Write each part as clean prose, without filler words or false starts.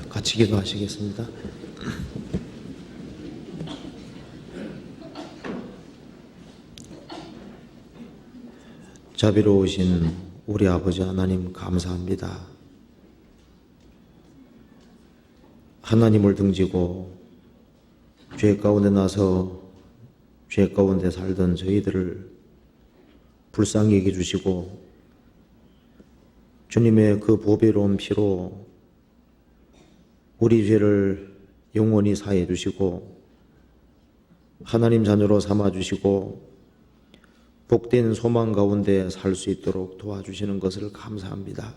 같이 기도하시겠습니다. 자비로우신 우리 아버지 하나님 감사합니다. 하나님을 등지고 죄 가운데 나서 죄 가운데 살던 저희들을 불쌍히 여겨주시고 주님의 그 보배로운 피로 우리 죄를 영원히 사해 주시고 하나님 자녀로 삼아 주시고 복된 소망 가운데 살 수 있도록 도와주시는 것을 감사합니다.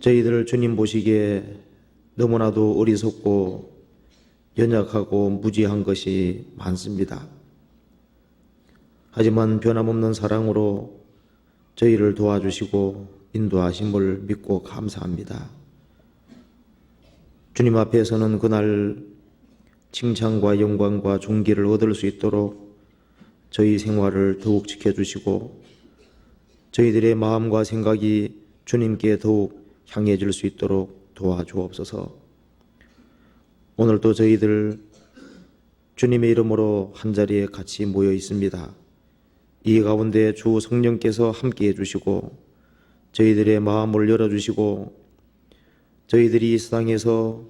저희들 주님 보시기에 너무나도 어리석고 연약하고 무지한 것이 많습니다. 하지만 변함없는 사랑으로 저희를 도와주시고 인도하심을 믿고 감사합니다. 주님 앞에서는 그날 칭찬과 영광과 존귀를 얻을 수 있도록 저희 생활을 더욱 지켜주시고 저희들의 마음과 생각이 주님께 더욱 향해질 수 있도록 도와주옵소서. 오늘도 저희들 주님의 이름으로 한자리에 같이 모여 있습니다. 이 가운데 주 성령께서 함께해 주시고 저희들의 마음을 열어주시고 저희들이 이 세상에서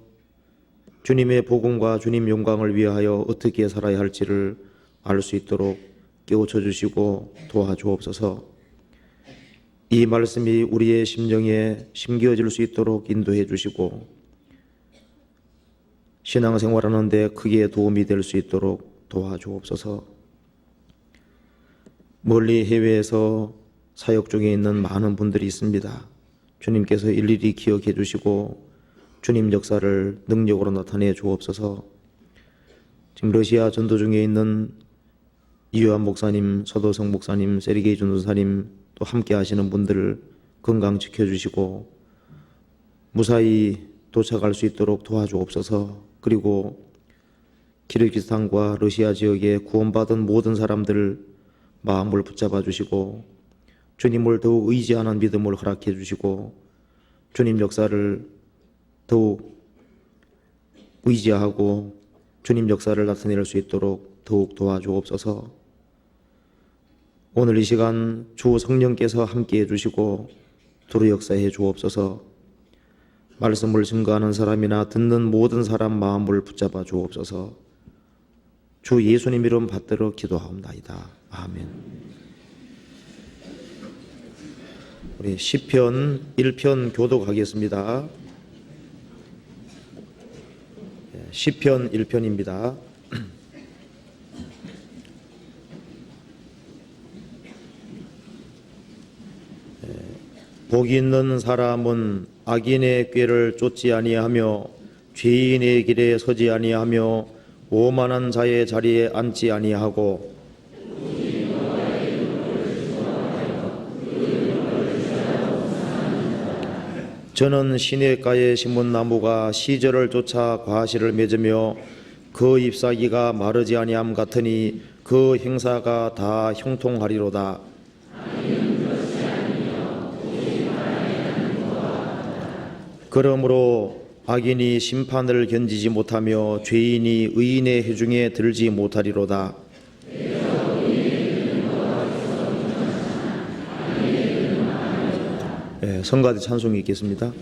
주님의 복음과 주님 영광을 위하여 어떻게 살아야 할지를 알 수 있도록 깨우쳐 주시고 도와주옵소서. 이 말씀이 우리의 심정에 심겨질 수 있도록 인도해 주시고 신앙생활하는 데 크게 도움이 될 수 있도록 도와주옵소서. 멀리 해외에서 사역 중에 있는 많은 분들이 있습니다. 주님께서 일일이 기억해 주시고 주님 역사를 능력으로 나타내 주옵소서. 지금 러시아 전도 중에 있는 이요한 목사님, 서도성 목사님, 세르게이 전도사님 또 함께 하시는 분들을 건강 지켜주시고 무사히 도착할 수 있도록 도와주옵소서. 그리고 키르기스탄과 러시아 지역에 구원받은 모든 사람들 마음을 붙잡아 주시고 주님을 더욱 의지하는 믿음을 허락해 주시고 주님 역사를 더욱 의지하고 주님 역사를 나타낼 수 있도록 더욱 도와주옵소서. 오늘 이 시간 주 성령께서 함께해 주시고 두루 역사해 주옵소서. 말씀을 증거하는 사람이나 듣는 모든 사람 마음을 붙잡아 주옵소서. 주 예수님 이름 받들어 기도하옵나이다. 아멘. 우리 시편 1편 교독하겠습니다. 시편 1편입니다. 복이 있는 사람은 악인의 꾀를 쫓지 아니하며 죄인의 길에 서지 아니하며 오만한 자의 자리에 앉지 아니하고 저는 시냇가에 심은 나무가 시절을 쫓아 과실을 맺으며 그 잎사귀가 마르지 아니함 같으니 그 행사가 다 형통하리로다. 그러므로 악인이 심판을 견디지 못하며 죄인이 의인의 회중에 들지 못하리로다. 성가대 찬송이 있겠습니다.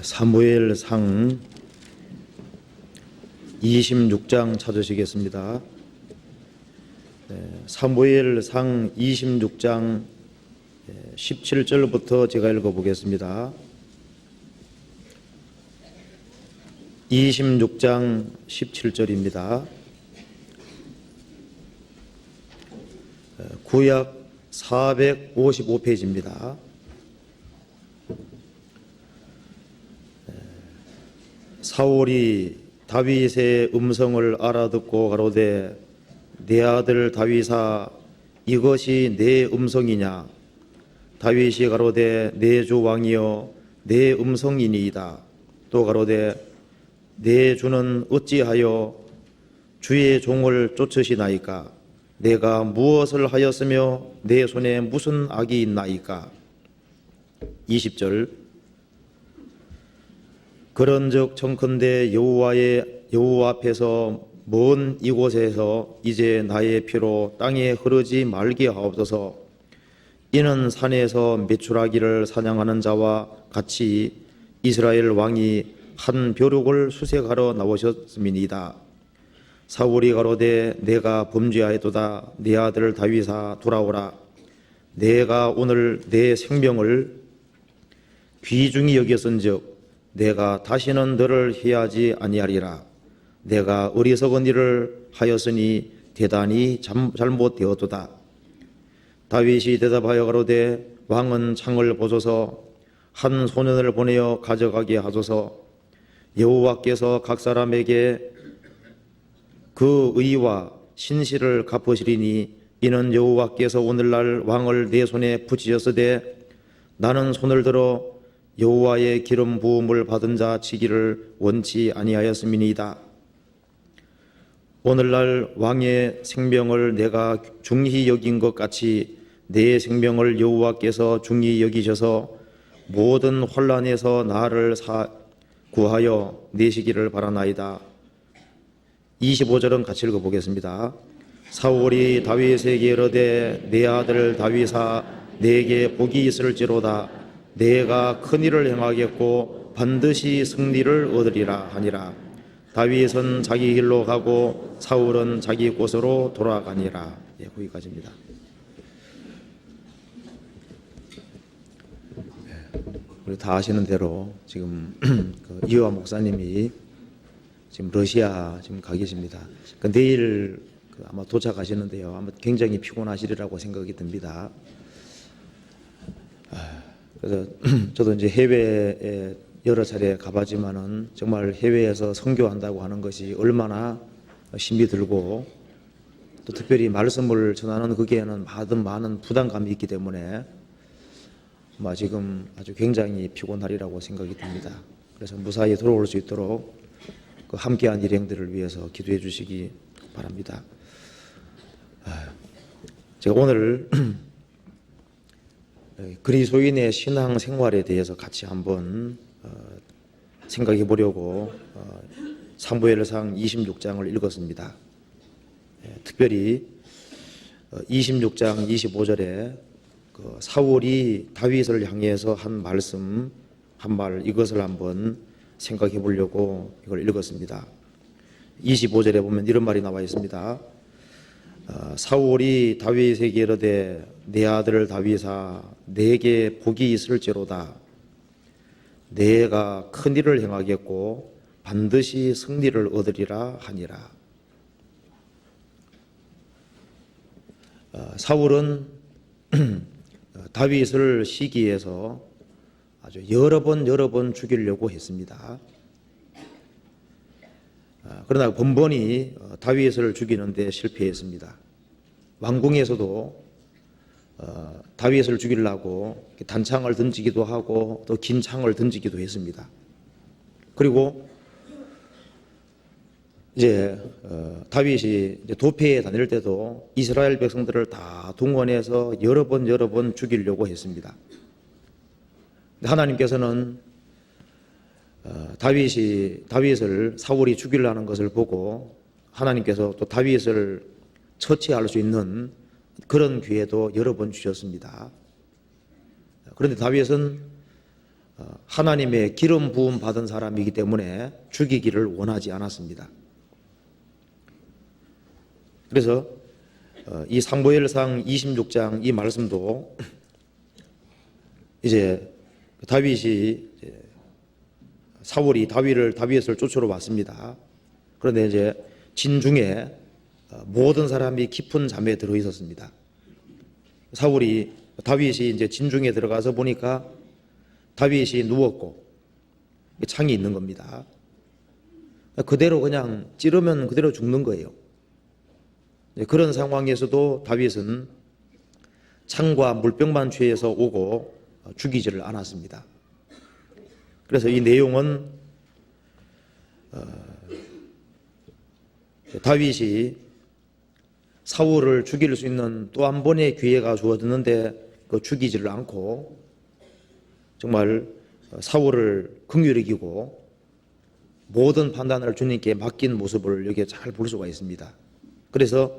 사무엘상 26장 찾으시겠습니다. 사무엘상 26장 17절부터 제가 읽어보겠습니다. 26장 17절입니다. 구약 455페이지입니다. 사울이 다윗의 음성을 알아듣고 가로되 내 아들 다윗아 이것이 내 음성이냐. 다윗이 가로되 내 주 왕이여 내 음성이니이다. 또 가로되 내 주는 어찌하여 주의 종을 쫓으시나이까. 내가 무엇을 하였으며 내 손에 무슨 악이 있나이까. 20절 그런즉 청컨대 여호와 앞에서 먼 이곳에서 이제 나의 피로 땅에 흐르지 말게 하옵소서. 이는 산에서 메추라기를 사냥하는 자와 같이 이스라엘 왕이 한 벼룩을 수색하러 나오셨음이니이다. 사울이 가로되 내가 범죄하였도다. 내 아들 다윗아 돌아오라. 내가 오늘 내 생명을 귀중히 여겼은즉 내가 다시는 너를 해하지 아니하리라. 내가 어리석은 일을 하였으니 대단히 잘못되었도다. 다윗이 대답하여 가로되 왕은 창을 보소서. 한 소년을 보내어 가져가게 하소서. 여호와께서 각 사람에게 그 의와 신실을 갚으시리니 이는 여호와께서 오늘날 왕을 내 손에 붙이셨으되 나는 손을 들어 여호와의 기름 부음을 받은 자 치기를 원치 아니하였음이니이다. 오늘날 왕의 생명을 내가 중히 여긴 것 같이 내 생명을 여호와께서 중히 여기셔서 모든 환난에서 나를 구하여 내시기를 바라나이다. 25절은 같이 읽어보겠습니다. 사울이 다윗에게 이르되 내 아들 다윗아 내게 복이 있을지로다. 내가 큰 일을 행하겠고 반드시 승리를 얻으리라 하니라. 다윗은 자기 길로 가고 사울은 자기 곳으로 돌아가니라. 거기까지입니다. 우리 다 아시는 대로 지금 이호아 목사님이 지금 러시아 지금 가 계십니다. 내일 아마 도착하시는데요. 아마 굉장히 피곤하시리라고 생각이 듭니다. 그래서 저도 이제 해외에 여러 차례 가봤지만은 정말 해외에서 선교한다고 하는 것이 얼마나 힘이 들고 또 특별히 말씀을 전하는 거기에는 많은 부담감이 있기 때문에 지금 아주 굉장히 피곤하리라고 생각이 듭니다. 그래서 무사히 돌아올 수 있도록 그 함께한 일행들을 위해서 기도해 주시기 바랍니다. 제가 오늘 그리스도인의 신앙 생활에 대해서 같이 한번 생각해 보려고 사무엘상 26장을 읽었습니다. 특별히 26장 25절에 사울이 다윗을 향해서 한 말씀 한 말 이것을 한번 생각해 보려고 이걸 읽었습니다. 25절에 보면 이런 말이 나와 있습니다. 사울이 다윗에게 이르되 내 아들 다윗아 내게 복이 있을지로다. 내가 큰 일을 행하겠고 반드시 승리를 얻으리라 하니라. 사울은 다윗을 시기해서 아주 여러 번 죽이려고 했습니다. 그러나 번번이 다윗을 죽이는데 실패했습니다. 왕궁에서도 다윗을 죽이려고 단창을 던지기도 하고 또 긴 창을 던지기도 했습니다. 그리고 이제 다윗이 이제 도피에 다닐 때도 이스라엘 백성들을 다 동원해서 여러 번 죽이려고 했습니다. 하나님께서는 다윗을 사울이 죽이려는 것을 보고 하나님께서 또 다윗을 처치할 수 있는 그런 기회도 여러 번 주셨습니다. 그런데 다윗은 하나님의 기름 부음 받은 사람이기 때문에 죽이기를 원하지 않았습니다. 그래서 이 사무엘상 26장 이 말씀도 이제 사울이 다윗을 쫓으러 왔습니다. 그런데 이제 진중에 모든 사람이 깊은 잠에 들어 있었습니다. 다윗이 이제 진중에 들어가서 보니까 다윗이 누웠고 창이 있는 겁니다. 그대로 그냥 찌르면 그대로 죽는 거예요. 그런 상황에서도 다윗은 창과 물병만 취해서 오고 죽이지를 않았습니다. 그래서 이 내용은 다윗이 사울을 죽일 수 있는 또 한 번의 기회가 주어졌는데 죽이지를 않고 정말 사울을 긍휼히 여기고 모든 판단을 주님께 맡긴 모습을 여기에 잘 볼 수가 있습니다. 그래서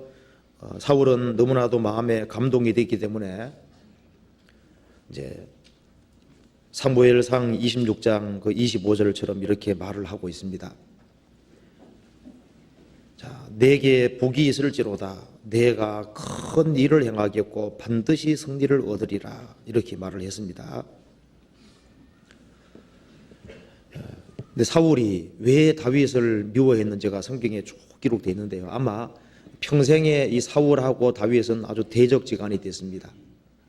사울은 너무나도 마음에 감동이 됐기 때문에 이제 사무엘상 26장 25절처럼 이렇게 말을 하고 있습니다. 자, 내게 복이 있을지로다. 내가 큰 일을 행하겠고 반드시 승리를 얻으리라. 이렇게 말을 했습니다. 근데 사울이 왜 다윗을 미워했는지가 성경에 쭉 기록되어 있는데요. 아마 평생에 이 사울하고 다윗은 아주 대적지간이 됐습니다.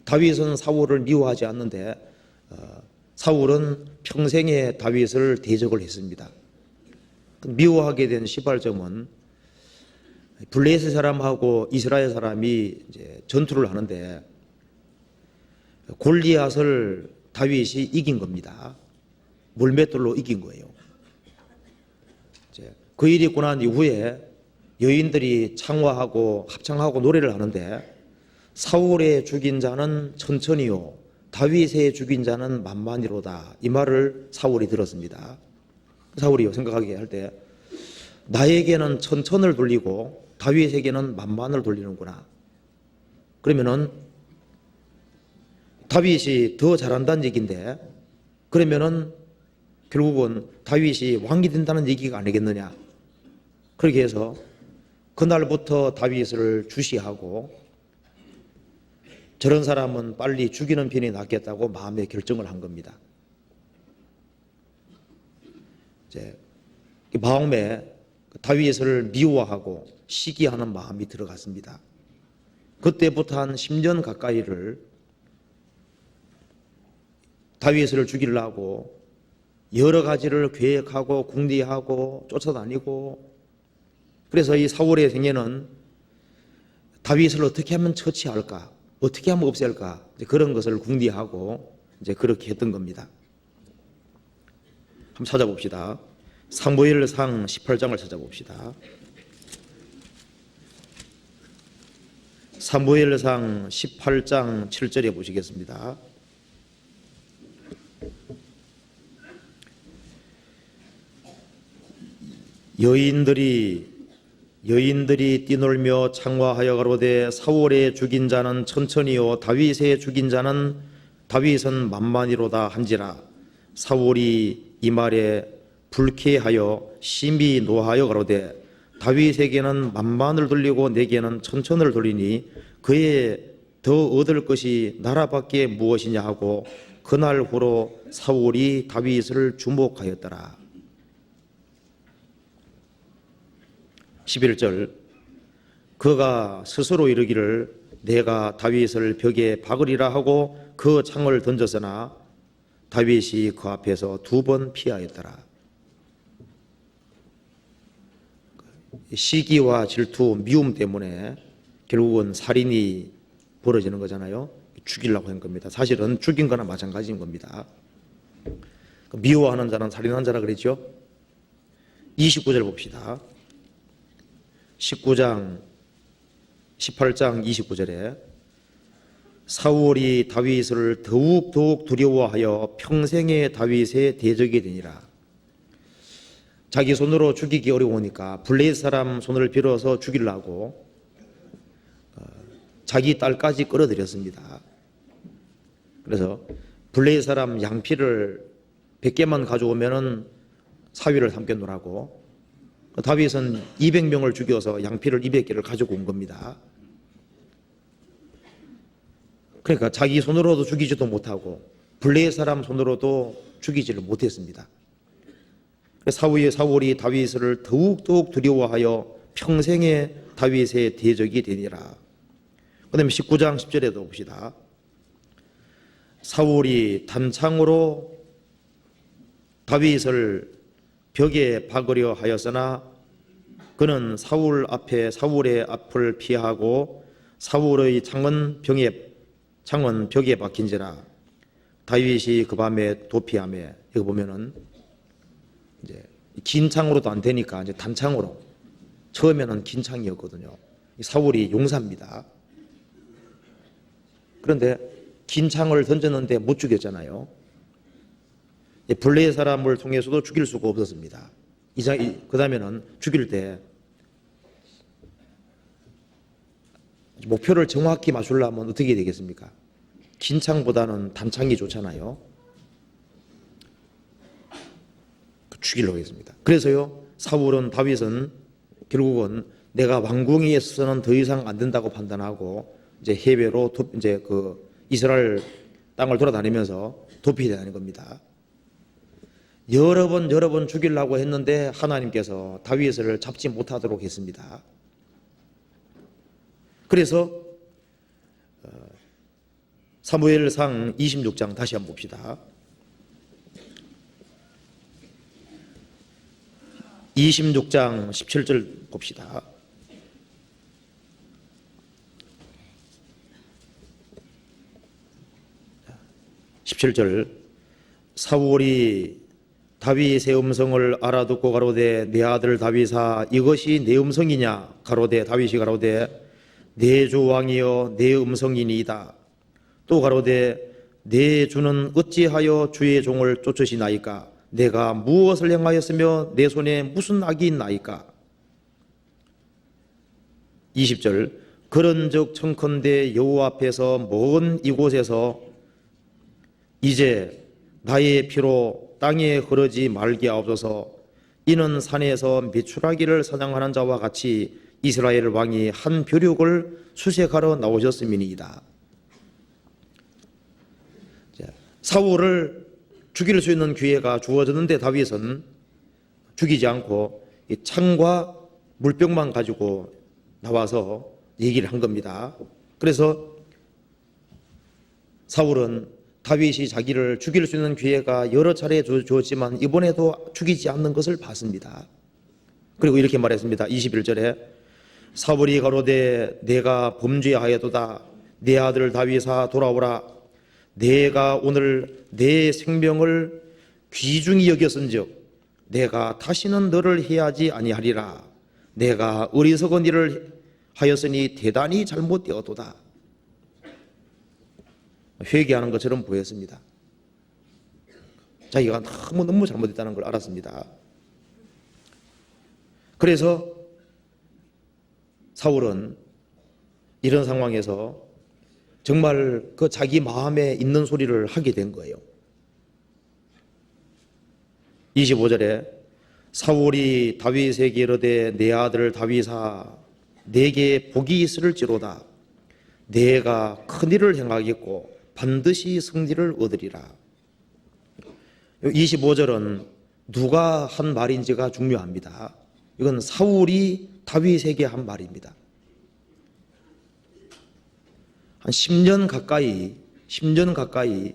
다윗은 사울을 미워하지 않는데 사울은 평생에 다윗을 대적을 했습니다. 미워하게 된 시발점은 블레셋 사람하고 이스라엘 사람이 이제 전투를 하는데 골리앗을 다윗이 이긴 겁니다. 물맷돌로 이긴 거예요. 그 일이 있고 난 이후에 여인들이 창화하고 합창하고 노래를 하는데 사울의 죽인 자는 천천히요 다윗의 죽인 자는 만만이로다. 이 말을 사울이 들었습니다. 사울이 생각하게 할 때 나에게는 천천을 돌리고 다윗에게는 만만을 돌리는구나. 그러면은 다윗이 더 잘한다는 얘기인데 그러면은 결국은 다윗이 왕이 된다는 얘기가 아니겠느냐. 그렇게 해서 그날부터 다윗을 주시하고 저런 사람은 빨리 죽이는 편이 낫겠다고 마음의 결정을 한 겁니다. 이제 마음에 다윗을 미워하고 시기하는 마음이 들어갔습니다. 그때부터 한 10년 가까이를 다윗을 죽이려고 여러 가지를 계획하고 궁리하고 쫓아다니고 그래서 이 사울의 생애는 다윗을 어떻게 하면 처치할까? 어떻게 하면 없앨까? 그런 것을 궁리하고 이제 그렇게 했던 겁니다. 한번 찾아봅시다. 사무엘상 18장을 찾아봅시다. 사무엘상 18장 7절에 보시겠습니다. 여인들이 뛰놀며 창화하여 가로되 사울의 죽인 자는 천천히요 다윗의 죽인 자는 다윗은 만만이로다 한지라. 사울이 이 말에 불쾌하여 심히 노하여 가로되 다윗에게는 만만을 돌리고 내게는 천천을 돌리니 그에 더 얻을 것이 나라밖에 무엇이냐 하고 그날 후로 사울이 다윗을 주목하였더라. 11절 그가 스스로 이르기를 내가 다윗을 벽에 박으리라 하고 그 창을 던졌으나 다윗이 그 앞에서 2번 피하였더라. 시기와 질투, 미움 때문에 결국은 살인이 벌어지는 거잖아요. 죽이려고 한 겁니다. 사실은 죽인 거나 마찬가지인 겁니다. 미워하는 자는 살인한 자라 그랬죠. 29절 봅시다. 18장 29절에 사울이 다윗을 더욱 두려워하여 평생의 다윗의 대적이 되니라. 자기 손으로 죽이기 어려우니까 블레셋 사람 손을 빌어서 죽이려고 자기 딸까지 끌어들였습니다. 그래서 블레셋 사람 양피를 100개만 가져오면은 사위를 삼겠노라고. 다윗은 200명을 죽여서 양피를 200개를 가지고 온 겁니다. 그러니까 자기 손으로도 죽이지도 못하고 블레의 사람 손으로도 죽이지를 못했습니다. 사울이 다윗을 더욱 두려워하여 평생에 다윗의 대적이 되니라. 그 다음에 19장 10절에도 봅시다. 사울이 단창으로 다윗을 벽에 박으려 하였으나 그는 사울의 앞을 피하고 사울의 창은 벽에 박힌지라. 다윗이 그 밤에 도피하며, 여기 보면은 이제 긴 창으로도 안 되니까 이제 단창으로, 처음에는 긴 창이었거든요. 사울이 용사입니다. 그런데 긴 창을 던졌는데 못 죽였잖아요. 블레의 사람을 통해서도 죽일 수가 없었습니다. 그 다음에는 죽일 때 목표를 정확히 맞추려면 어떻게 되겠습니까? 긴 창보다는 단창이 좋잖아요. 죽이려고 했습니다. 그래서요, 다윗은 결국은 내가 왕궁에 있어서는 더 이상 안 된다고 판단하고 이제 해외로 이제 그 이스라엘 땅을 돌아다니면서 도피되는 겁니다. 여러 번 죽이려고 했는데 하나님께서 다윗을 잡지 못하도록 했습니다. 그래서 사무엘상 26장 다시 한번 봅시다. 26장 17절 봅시다. 사울이 다윗의 음성을 알아듣고 가로되 내 아들 다윗아 이것이 내 음성이냐? 가로되 다윗이 가로되 내 주 왕이여 내 음성이니이다. 또 가로되 내 주는 어찌하여 주의 종을 쫓으시나이까? 내가 무엇을 행하였으며 내 손에 무슨 악이 있나이까? 20절 그런즉 청컨대 여호와 앞에서 먼 이곳에서 이제 나의 피로 땅에 흐르지 말게 하옵소서. 이는 산에서 메추라기를 사냥하는 자와 같이 이스라엘 왕이 한 벼룩을 수색하러 나오셨음이니이다. 사울을 죽일 수 있는 기회가 주어졌는데 다윗은 죽이지 않고 이 창과 물병만 가지고 나와서 얘기를 한 겁니다. 그래서 사울은 다윗이 자기를 죽일 수 있는 기회가 여러 차례 주었지만 이번에도 죽이지 않는 것을 봤습니다. 그리고 이렇게 말했습니다. 21절에 사울이 가로되 내가 범죄하였도다. 내 아들 다윗아 돌아오라. 내가 오늘 내 생명을 귀중히 여겼은즉 내가 다시는 너를 해하지 아니하리라. 내가 어리석은 일을 하였으니 대단히 잘못되었도다. 회개하는 것처럼 보였습니다. 자기가 너무 잘못했다는 걸 알았습니다. 그래서 사울은 이런 상황에서 정말 그 자기 마음에 있는 소리를 하게 된 거예요. 25절에 사울이 다윗에게 이르되 내 아들 다윗아 내게 복이 있을지로다. 내가 큰 일을 행하겠고 반드시 승리를 얻으리라. 25절은 누가 한 말인지가 중요합니다. 이건 사울이 다윗에게 한 말입니다. 한 10년 가까이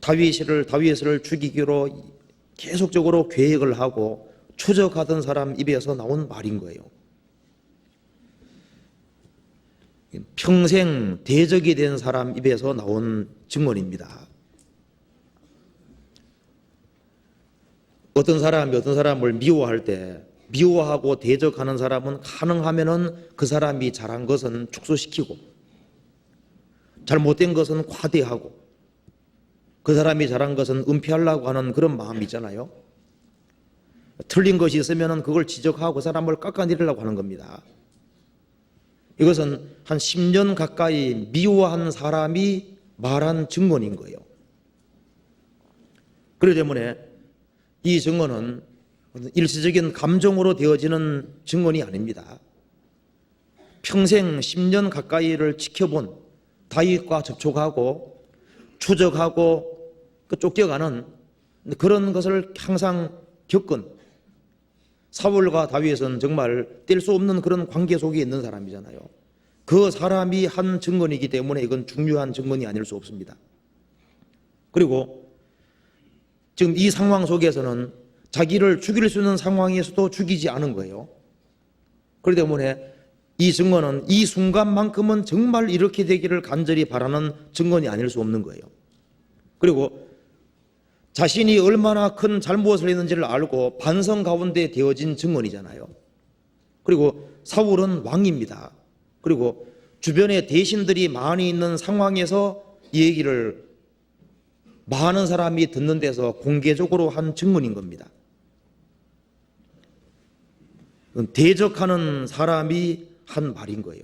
다윗을 죽이기로 계속적으로 계획을 하고 추적하던 사람 입에서 나온 말인 거예요. 평생 대적이 된 사람 입에서 나온 증언입니다. 어떤 사람이 어떤 사람을 미워할 때 미워하고 대적하는 사람은 가능하면은 그 사람이 잘한 것은 축소시키고 잘못된 것은 과대하고 그 사람이 잘한 것은 은폐하려고 하는 그런 마음이 있잖아요. 틀린 것이 있으면은 그걸 지적하고 그 사람을 깎아내리려고 하는 겁니다. 이것은 한 10년 가까이 미워한 사람이 말한 증언인 거예요. 그렇기 때문에 이 증언은 일시적인 감정으로 되어지는 증언이 아닙니다. 평생 10년 가까이를 지켜본, 다윗과 접촉하고 추적하고 쫓겨가는 그런 것을 항상 겪은 사울과 다윗은 정말 뗄 수 없는 그런 관계 속에 있는 사람이잖아요. 그 사람이 한 증언이기 때문에 이건 중요한 증언이 아닐 수 없습니다. 그리고 지금 이 상황 속에서는 자기를 죽일 수 있는 상황에서도 죽이지 않은 거예요. 그렇기 때문에 이 증언은 이 순간만큼은 정말 이렇게 되기를 간절히 바라는 증언이 아닐 수 없는 거예요. 그리고 자신이 얼마나 큰 잘못을 했는지를 알고 반성 가운데 되어진 증언이잖아요. 그리고 사울은 왕입니다. 그리고 주변에 대신들이 많이 있는 상황에서 이 얘기를 많은 사람이 듣는 데서 공개적으로 한 증언인 겁니다. 대적하는 사람이 한 말인 거예요.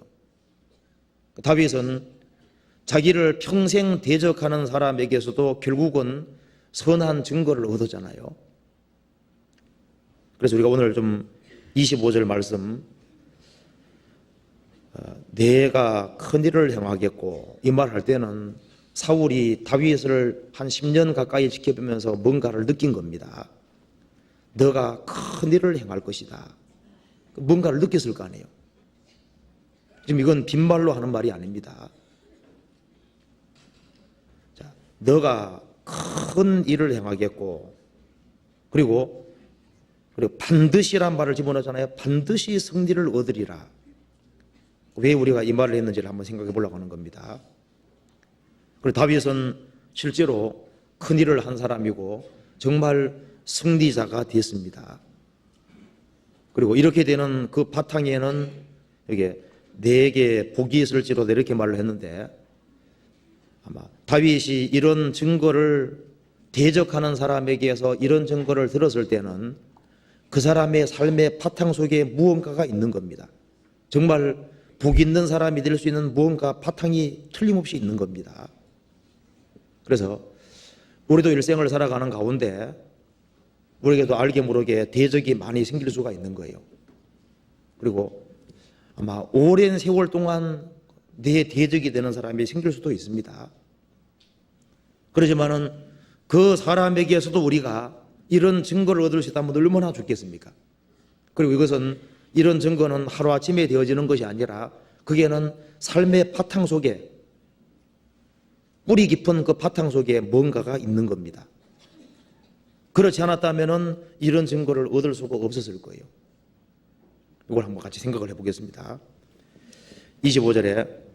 다윗은 자기를 평생 대적하는 사람에게서도 결국은 선한 증거를 얻었잖아요. 그래서 우리가 오늘 좀 25절 말씀, 내가 큰일을 행하겠고, 이 말 할 때는 사울이 다윗을 한 10년 가까이 지켜보면서 뭔가를 느낀 겁니다. 너가 큰일을 행할 것이다. 뭔가를 느꼈을 거 아니에요. 지금 이건 빈말로 하는 말이 아닙니다. 자, 너가 큰 일을 행하겠고, 그리고 반드시란 말을 집어넣잖아요. 반드시 승리를 얻으리라. 왜 우리가 이 말을 했는지를 한번 생각해 보려고 하는 겁니다. 그리고 다윗은 실제로 큰 일을 한 사람이고 정말 승리자가 됐습니다. 그리고 이렇게 되는 그 바탕에는 이게 내게 복이 있을지로도 이렇게 말을 했는데, 아마 다윗이 이런 증거를 대적하는 사람에게서 이런 증거를 들었을 때는 그 사람의 삶의 바탕 속에 무언가가 있는 겁니다. 정말 복 있는 사람이 될 수 있는 무언가 바탕이 틀림없이 있는 겁니다. 그래서 우리도 일생을 살아가는 가운데 우리에게도 알게 모르게 대적이 많이 생길 수가 있는 거예요. 그리고 아마 오랜 세월 동안 내 대적이 되는 사람이 생길 수도 있습니다. 그렇지만은 그 사람에게서도 우리가 이런 증거를 얻을 수 있다면 얼마나 좋겠습니까? 그리고 이것은 이런 증거는 하루아침에 되어지는 것이 아니라 그게는 삶의 바탕 속에, 뿌리 깊은 그 바탕 속에 뭔가가 있는 겁니다. 그렇지 않았다면 이런 증거를 얻을 수가 없었을 거예요. 이걸 한번 같이 생각을 해보겠습니다. 25절에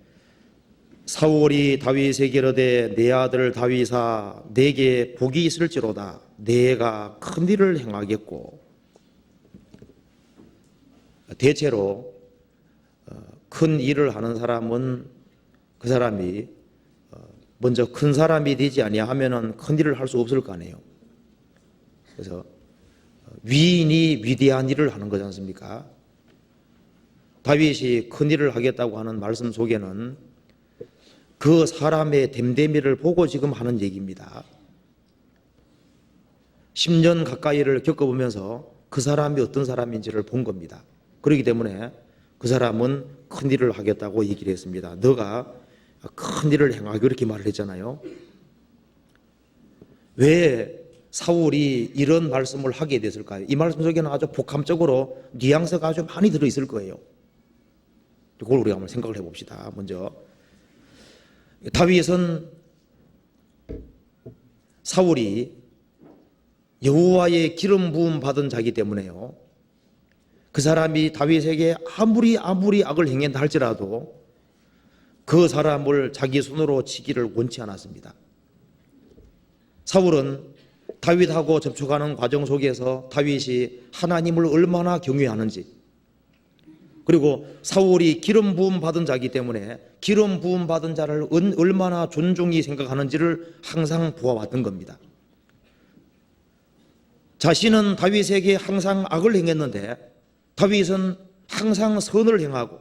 사울이 다윗에게 이르되 내 아들 다윗아 내게 복이 있을지로다. 내가 큰 일을 행하겠고. 대체로 큰 일을 하는 사람은 그 사람이 먼저 큰 사람이 되지 아니하면은 큰 일을 할 수 없을 거 아니에요. 그래서 위인이 위대한 일을 하는 거지 않습니까? 다윗이 큰 일을 하겠다고 하는 말씀 속에는 그 사람의 됨됨이를 보고 지금 하는 얘기입니다. 10년 가까이를 겪어보면서 그 사람이 어떤 사람인지를 본 겁니다. 그렇기 때문에 그 사람은 큰 일을 하겠다고 얘기를 했습니다. 너가 큰 일을 행하고 이렇게 말을 했잖아요. 왜 사울이 이런 말씀을 하게 됐을까요? 이 말씀 속에는 아주 복합적으로 뉘앙스가 아주 많이 들어있을 거예요. 그걸 우리가 한번 생각을 해봅시다. 먼저 다윗은 사울이 여호와의 기름 부음 받은 자이기 때문에요. 그 사람이 다윗에게 아무리 악을 행했다 할지라도 그 사람을 자기 손으로 치기를 원치 않았습니다. 사울은 다윗하고 접촉하는 과정 속에서 다윗이 하나님을 얼마나 경외하는지, 그리고 사울이 기름 부음 받은 자이기 때문에 기름 부음 받은 자를 얼마나 존중히 생각하는지를 항상 보아왔던 겁니다. 자신은 다윗에게 항상 악을 행했는데 다윗은 항상 선을 행하고,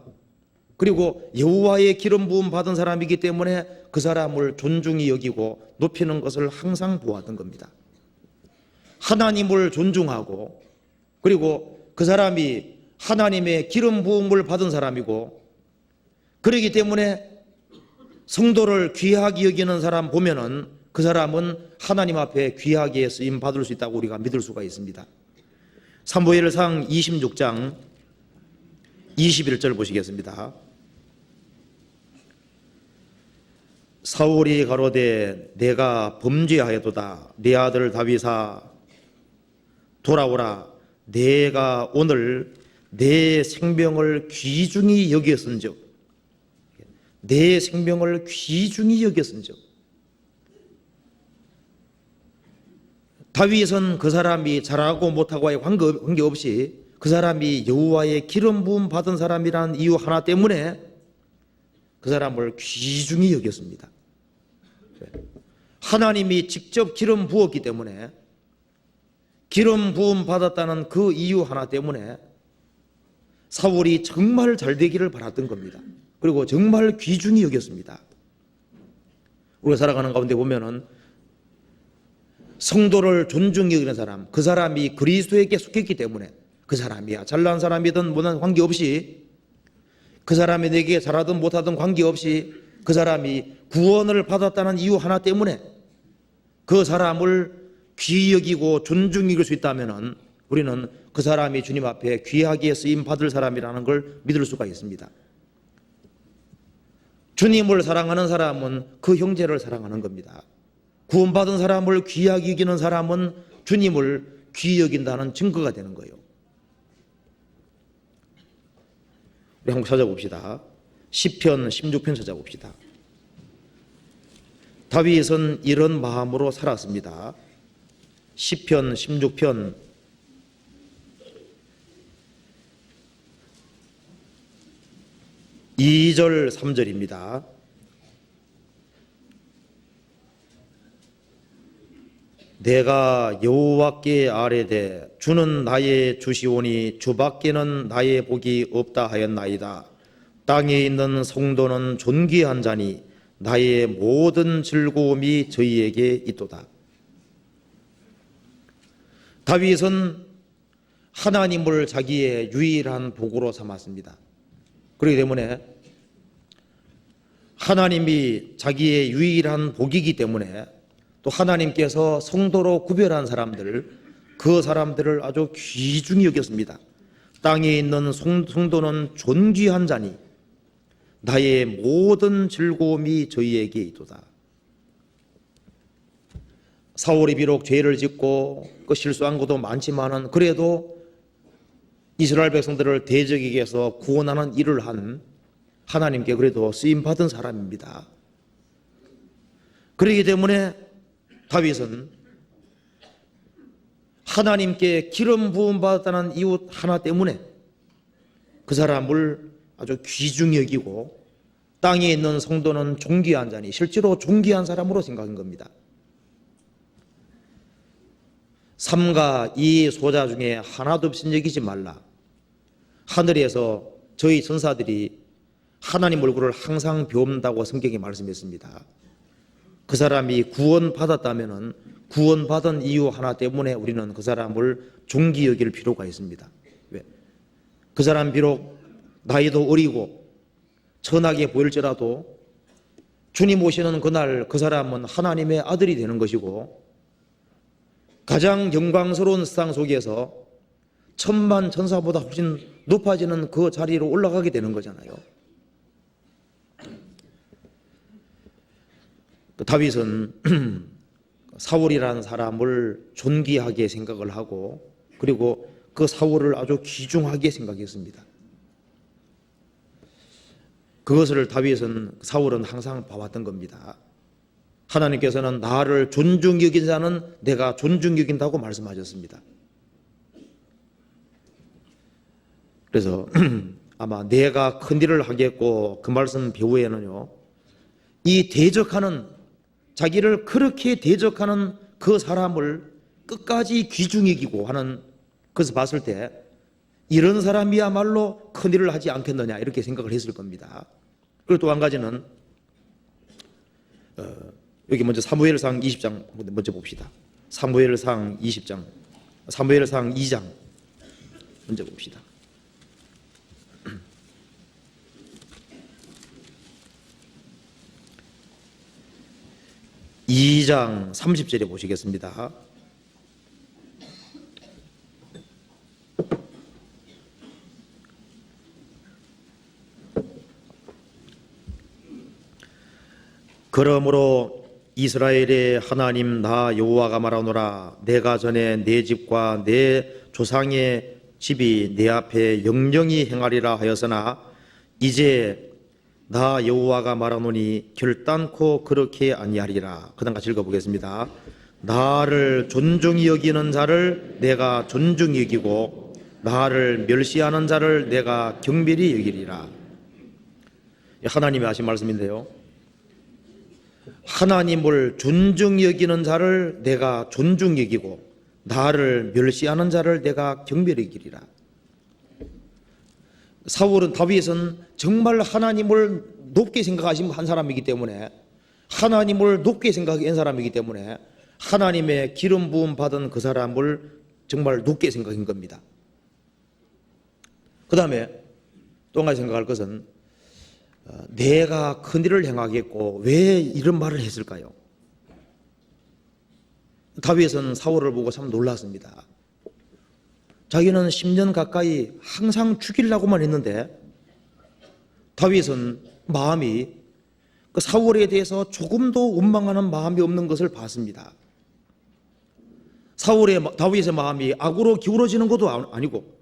그리고 여호와의 기름 부음 받은 사람이기 때문에 그 사람을 존중히 여기고 높이는 것을 항상 보았던 겁니다. 하나님을 존중하고 그리고 그 사람이 하나님의 기름 부음을 받은 사람이고 그렇기 때문에 성도를 귀하게 여기는 사람 보면은 그 사람은 하나님 앞에 귀하게 쓰임 받을 수 있다고 우리가 믿을 수가 있습니다. 사무엘상 26장 21절 보시겠습니다. 사울이 가로되 내가 범죄하였도다. 내 아들 다윗아 돌아오라. 내가 오늘 내 생명을 귀중히 여겼은즉 내 생명을 귀중히 여겼은즉 다윗은 그 사람이 잘하고 못하고의 관계없이 그 사람이 여호와의 기름 부음 받은 사람이라는 이유 하나 때문에 그 사람을 귀중히 여겼습니다. 하나님이 직접 기름 부었기 때문에 기름 부음 받았다는 그 이유 하나 때문에 사울이 정말 잘 되기를 바랐던 겁니다. 그리고 정말 귀중히 여겼습니다. 우리가 살아가는 가운데 보면은 성도를 존중히 여기는 사람, 그 사람이 그리스도에게 속했기 때문에 그 사람이야 잘난 사람이든 못난 관계없이 그 사람이 내게 잘하든 못하든 관계없이 그 사람이 구원을 받았다는 이유 하나 때문에 그 사람을 귀히 여기고 존중히 여길 수 있다면 우리는 그 사람이 주님 앞에 귀하게 쓰임 받을 사람이라는 걸 믿을 수가 있습니다. 주님을 사랑하는 사람은 그 형제를 사랑하는 겁니다. 구원받은 사람을 귀하게 여기는 사람은 주님을 귀히 여긴다는 증거가 되는 거예요. 우리 한번 찾아봅시다. 시편 16편 찾아봅시다. 다윗은 이런 마음으로 살았습니다. 시편 16편 2절 3절입니다. 내가 여호와께 아뢰되 주는 나의 주시오니 주밖에는 나의 복이 없다 하였나이다. 땅에 있는 성도는 존귀한 자니 나의 모든 즐거움이 저희에게 있도다. 다윗은 하나님을 자기의 유일한 복으로 삼았습니다. 그렇기 때문에 하나님이 자기의 유일한 복이기 때문에 또 하나님께서 성도로 구별한 사람들, 그 사람들을 아주 귀중히 여겼습니다. 땅에 있는 성도는 존귀한 자니 나의 모든 즐거움이 저희에게 있도다. 사울이 비록 죄를 짓고 그 실수한 것도 많지만은 그래도 이스라엘 백성들을 대적에게서 구원하는 일을 한 하나님께 그래도 쓰임 받은 사람입니다. 그렇기 때문에 다윗은 하나님께 기름 부음 받았다는 이유 하나 때문에 그 사람을 아주 귀중히 여기고 땅에 있는 성도는 존귀한 자니 실제로 존귀한 사람으로 생각한 겁니다. 삼가 이 소자 중에 하나도 없인 여기지 말라. 하늘에서 저희 천사들이 하나님 얼굴을 항상 배운다고 성경이 말씀했습니다. 그 사람이 구원받았다면 구원받은 이유 하나 때문에 우리는 그 사람을 존귀 여길 필요가 있습니다. 왜? 그 사람 비록 나이도 어리고 천하게 보일지라도 주님 오시는 그날 그 사람은 하나님의 아들이 되는 것이고 가장 영광스러운 세상 속에서 천만 천사보다 훨씬 높아지는 그 자리로 올라가게 되는 거잖아요. 다윗은 사울이라는 사람을 존귀하게 생각을 하고 그리고 그 사울을 아주 귀중하게 생각했습니다. 그것을 사울은 항상 봐왔던 겁니다. 하나님께서는 나를 존중히 여긴 자는 내가 존중히 여긴다고 말씀하셨습니다. 그래서 아마 내가 큰 일을 하겠고 그 말씀 배후에는요, 이 대적하는 자기를 그렇게 대적하는 그 사람을 끝까지 귀중히 여기고 하는 것을 봤을 때 이런 사람이야말로 큰 일을 하지 않겠느냐 이렇게 생각을 했을 겁니다. 그리고 또 한 가지는 여기 먼저 사무엘상 20장 먼저 봅시다. 사무엘상 20장, 사무엘상 2장 먼저 봅시다. 2장 30절에 보시겠습니다. 그러므로 이스라엘의 하나님 나 여호와가 말하노라. 내가 전에 내 집과 내 조상의 집이 내 앞에 영영히 행하리라 하였으나 이제 나 여호와가 말하노니 결단코 그렇게 아니하리라. 그다음 같이 읽어보겠습니다. 나를 존중히 여기는 자를 내가 존중히 여기고 나를 멸시하는 자를 내가 경멸히 여기리라. 하나님이 하신 말씀인데요, 하나님을 존중히 여기는 자를 내가 존중히 여기고 나를 멸시하는 자를 내가 경멸히 여기리라. 사울은, 다윗은 정말 하나님을 높게 생각하신 한 사람이기 때문에, 하나님을 높게 생각한 사람이기 때문에 하나님의 기름 부음 받은 그 사람을 정말 높게 생각한 겁니다. 그 다음에 또 한 가지 생각할 것은, 내가 큰일을 행하겠고 왜 이런 말을 했을까요? 다윗은 사울을 보고 참 놀랐습니다. 자기는 10년 가까이 항상 죽이려고만 했는데 다윗은 마음이 그 사울에 대해서 조금도 원망하는 마음이 없는 것을 봤습니다. 다윗의 마음이 악으로 기울어지는 것도 아니고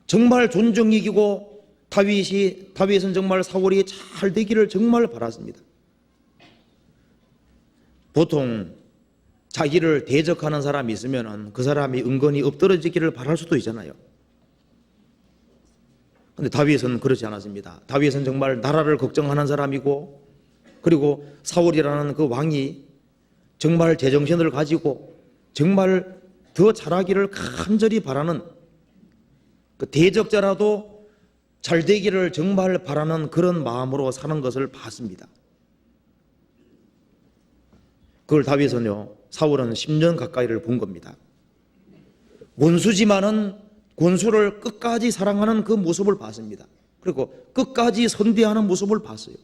정말 존중이 이기고 다윗은 정말 사울이 잘 되기를 정말 바랐습니다. 보통 자기를 대적하는 사람이 있으면 그 사람이 은근히 엎드러지기를 바랄 수도 있잖아요. 그런데 다윗은 그렇지 않았습니다. 다윗은 정말 나라를 걱정하는 사람이고, 그리고 사울이라는 그 왕이 정말 제정신을 가지고 정말 더 잘하기를 간절히 바라는, 그 대적자라도 잘 되기를 정말 바라는 그런 마음으로 사는 것을 봤습니다. 그걸 사울은 10년 가까이를 본 겁니다. 원수지만은 원수를 끝까지 사랑하는 그 모습을 봤습니다. 그리고 끝까지 선대하는 모습을 봤어요.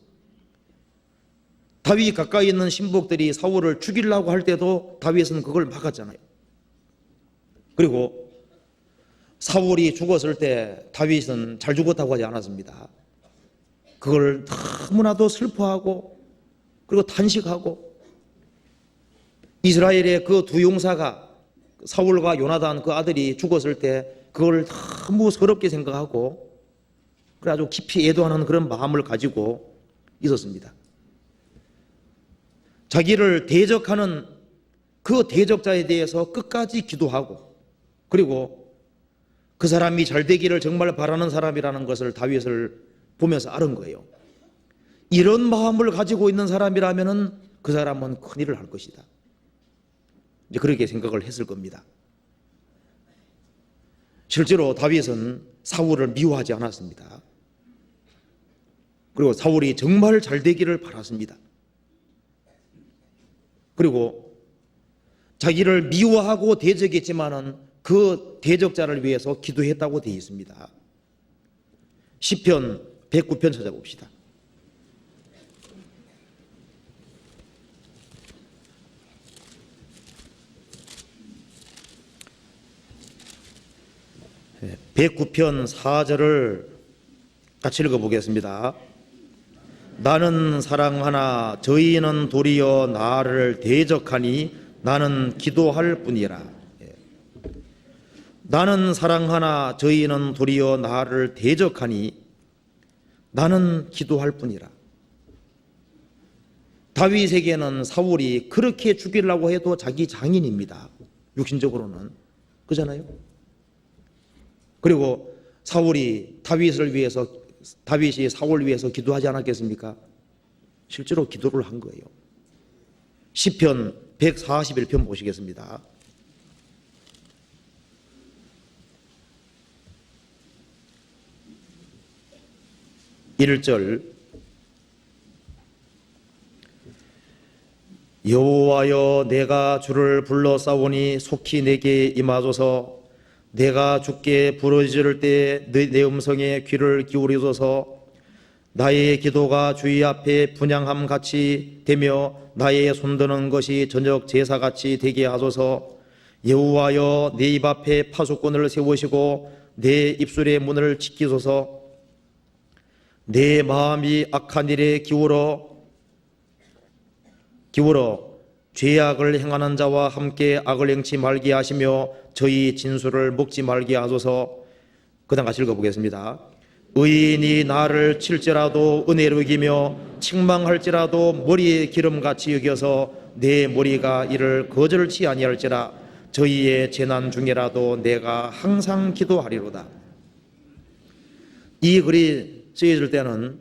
다윗 가까이 있는 신복들이 사울을 죽이려고 할 때도 다윗은 그걸 막았잖아요. 그리고 사울이 죽었을 때 다윗은 잘 죽었다고 하지 않았습니다. 그걸 너무나도 슬퍼하고 그리고 탄식하고, 이스라엘의 그 두 용사가, 사울과 요나단 그 아들이 죽었을 때 그걸 너무 서럽게 생각하고 그래 아주 깊이 애도하는 그런 마음을 가지고 있었습니다. 자기를 대적하는 그 대적자에 대해서 끝까지 기도하고, 그리고 그 사람이 잘 되기를 정말 바라는 사람이라는 것을 다윗을 보면서 알은 거예요. 이런 마음을 가지고 있는 사람이라면 그 사람은 큰일을 할 것이다. 이제 그렇게 생각을 했을 겁니다. 실제로 다윗은 사울을 미워하지 않았습니다. 그리고 사울이 정말 잘 되기를 바랐습니다. 그리고 자기를 미워하고 대적했지만은 그 대적자를 위해서 기도했다고 되어 있습니다. 시편 109편 찾아봅시다. 네, 109편 4절을 같이 읽어보겠습니다. 나는 사랑하나 저희는 도리어 나를 대적하니 나는 기도할 뿐이라. 나는 사랑하나 저희는 도리어 나를 대적하니 나는 기도할 뿐이라. 다윗에게는 사울이 그렇게 죽이려고 해도 자기 장인입니다. 육신적으로는. 그잖아요. 그리고 다윗이 사울을 위해서 기도하지 않았겠습니까? 실제로 기도를 한 거예요. 시편 141편 보시겠습니다. 1절 여호와여, 내가 주를 불러 싸우니 속히 내게 임하소서. 내가 주께 부르짖을 때 내 음성에 귀를 기울이소서. 나의 기도가 주의 앞에 분향함 같이 되며 나의 손드는 것이 저녁 제사같이 되게 하소서. 여호와여, 내 입 앞에 파수꾼을 세우시고 내 입술의 문을 지키소서. 내 마음이 악한 일에 기울어 죄악을 행하는 자와 함께 악을 행치 말게 하시며 저희 진술을 먹지 말게 하소서. 그 다음 같이 읽어보겠습니다. 의인이 나를 칠지라도 은혜로 여기며 책망할지라도 머리에 기름같이 여겨서 내 머리가 이를 거절치 아니할지라. 저희의 재난 중에라도 내가 항상 기도하리로다. 이 글이 쓰여질 때는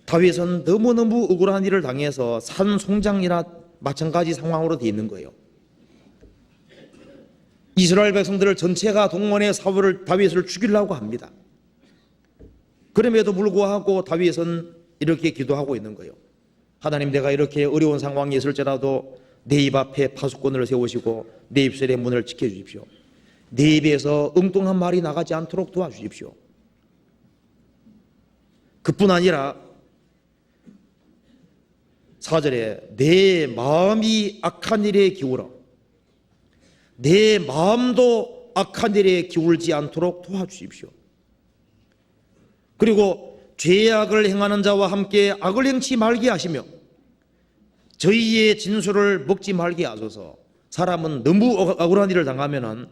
다윗은 너무너무 억울한 일을 당해서 산송장이나 마찬가지 상황으로 되어 있는 거예요. 이스라엘 백성들 전체가 동원해 다윗을 죽이려고 합니다. 그럼에도 불구하고 다윗은 이렇게 기도하고 있는 거예요. 하나님, 내가 이렇게 어려운 상황이 있을지라도 내 입 앞에 파수꾼을 세우시고 내 입술의 문을 지켜주십시오. 내 입에서 엉뚱한 말이 나가지 않도록 도와주십시오. 그뿐 아니라 4절에 내 마음이 악한 일에 기울어 내 마음도 악한 일에 기울지 않도록 도와주십시오. 그리고 죄악을 행하는 자와 함께 악을 행치 말게 하시며 저희의 진술을 먹지 말게 하소서. 사람은 너무 억울한 일을 당하면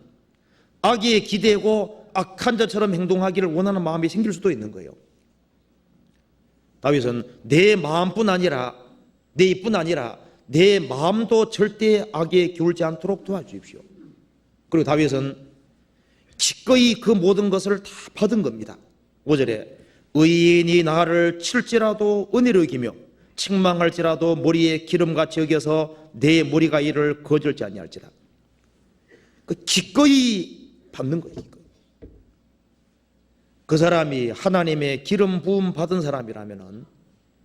악에 기대고 악한 자처럼 행동하기를 원하는 마음이 생길 수도 있는 거예요. 다윗은 내 마음뿐 아니라 내 입뿐 아니라 내 마음도 절대 악에 기울지 않도록 도와주십시오. 그리고 다윗은 기꺼이 그 모든 것을 다 받은 겁니다. 5절에 의인이 나를 칠지라도 은혜로 여기며 책망할지라도 머리에 기름같이 여겨서 내 머리가 이를 거절지 아니할지라. 기꺼이 받는 거예요. 그 사람이 하나님의 기름 부음 받은 사람이라면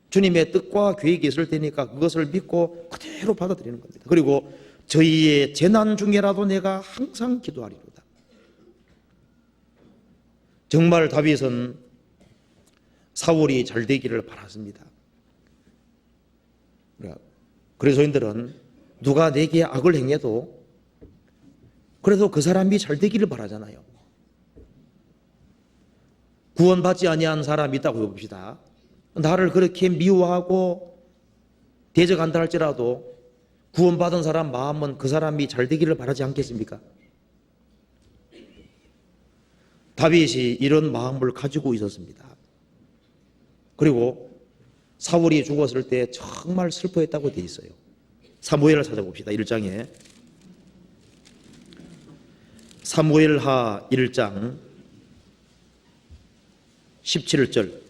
주님의 뜻과 계획이 있을 테니까 그것을 믿고 그대로 받아들이는 겁니다. 그리고 저희의 재난 중에라도 내가 항상 기도하리로다. 정말 다윗은 사울이 잘 되기를 바랐습니다. 그리스도인들은 누가 내게 악을 행해도 그래도 그 사람이 잘 되기를 바라잖아요. 구원받지 아니한 사람이 있다고 봅시다. 나를 그렇게 미워하고 대적한다 할지라도 구원받은 사람 마음은 그 사람이 잘 되기를 바라지 않겠습니까? 다윗이 이런 마음을 가지고 있었습니다. 그리고 사울이 죽었을 때 정말 슬퍼했다고 되어 있어요. 사무엘을 찾아봅시다. 1장에 사무엘하 1장 17절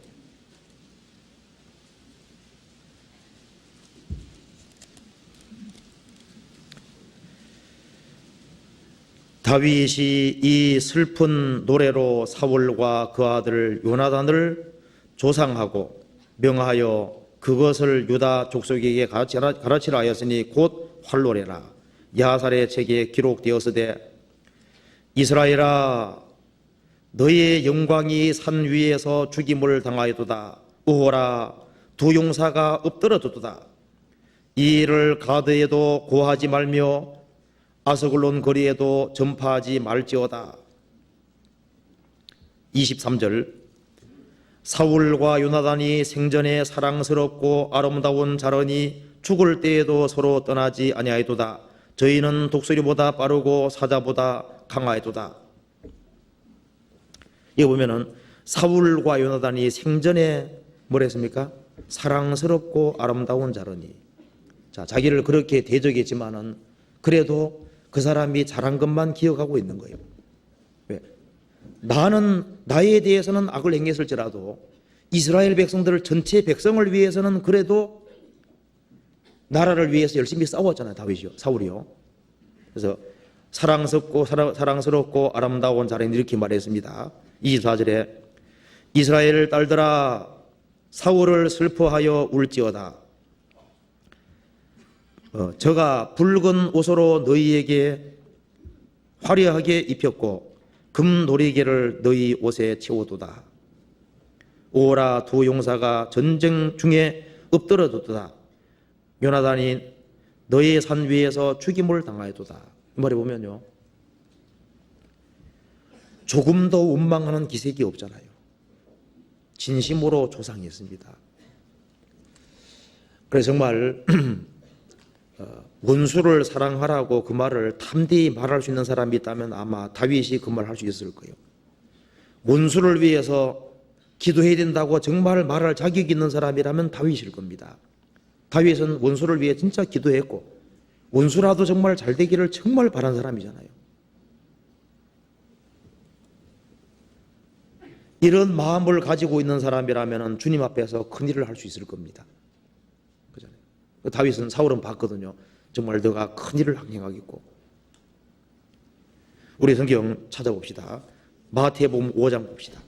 다윗이 이 슬픈 노래로 사울과 그 아들 요나단을 조상하고 명하여 그것을 유다 족속에게 가르치라 하였으니 곧 활로래라. 야살의 책에 기록되었으되 이스라엘아 너의 영광이 산 위에서 죽임을 당하였도다. 우호라 두 용사가 엎드러졌도다. 이 일을 가드에도 고하지 말며 아스글론 거리에도 전파하지 말지어다. 23절 사울과 요나단이 생전에 사랑스럽고 아름다운 자러니 죽을 때에도 서로 떠나지 아니하였도다. 저희는 독수리보다 빠르고 사자보다 강하였도다. 여기 보면은 사울과 요나단이 생전에 뭐랬습니까? 사랑스럽고 아름다운 자러니. 자, 자기를 그렇게 대적했지만은 그래도 그 사람이 잘한 것만 기억하고 있는 거예요. 왜? 나는 나에 대해서는 악을 행했을지라도 이스라엘 백성들 전체 백성을 위해서는 그래도 나라를 위해서 열심히 싸웠잖아요. 다윗이요, 사울이요. 그래서 사랑스럽고 아름다운 자는 이렇게 말했습니다. 24절에 이스라엘 딸들아 사울을 슬퍼하여 울지어다. 저가 붉은 옷으로 너희에게 화려하게 입혔고 금노리개를 너희 옷에 채워두다. 오라 두 용사가 전쟁 중에 엎드려두다. 요나단이 너희 산 위에서 죽임을 당하여두다. 이 말에 보면요, 조금 더 원망하는 기색이 없잖아요. 진심으로 조상했습니다. 그래서 정말 원수를 사랑하라고 그 말을 담대히 말할 수 있는 사람이 있다면 아마 다윗이 그 말을 할 수 있을 거예요. 원수를 위해서 기도해야 된다고 정말 말할 자격이 있는 사람이라면 다윗일 겁니다. 다윗은 원수를 위해 진짜 기도했고 원수라도 정말 잘 되기를 정말 바란 사람이잖아요. 이런 마음을 가지고 있는 사람이라면 주님 앞에서 큰일을 할 수 있을 겁니다. 그잖아요. 다윗은 사울은 봤거든요. 정말 너가 큰일을 행하겠고. 우리 성경 찾아봅시다. 마태복음 5장 봅시다.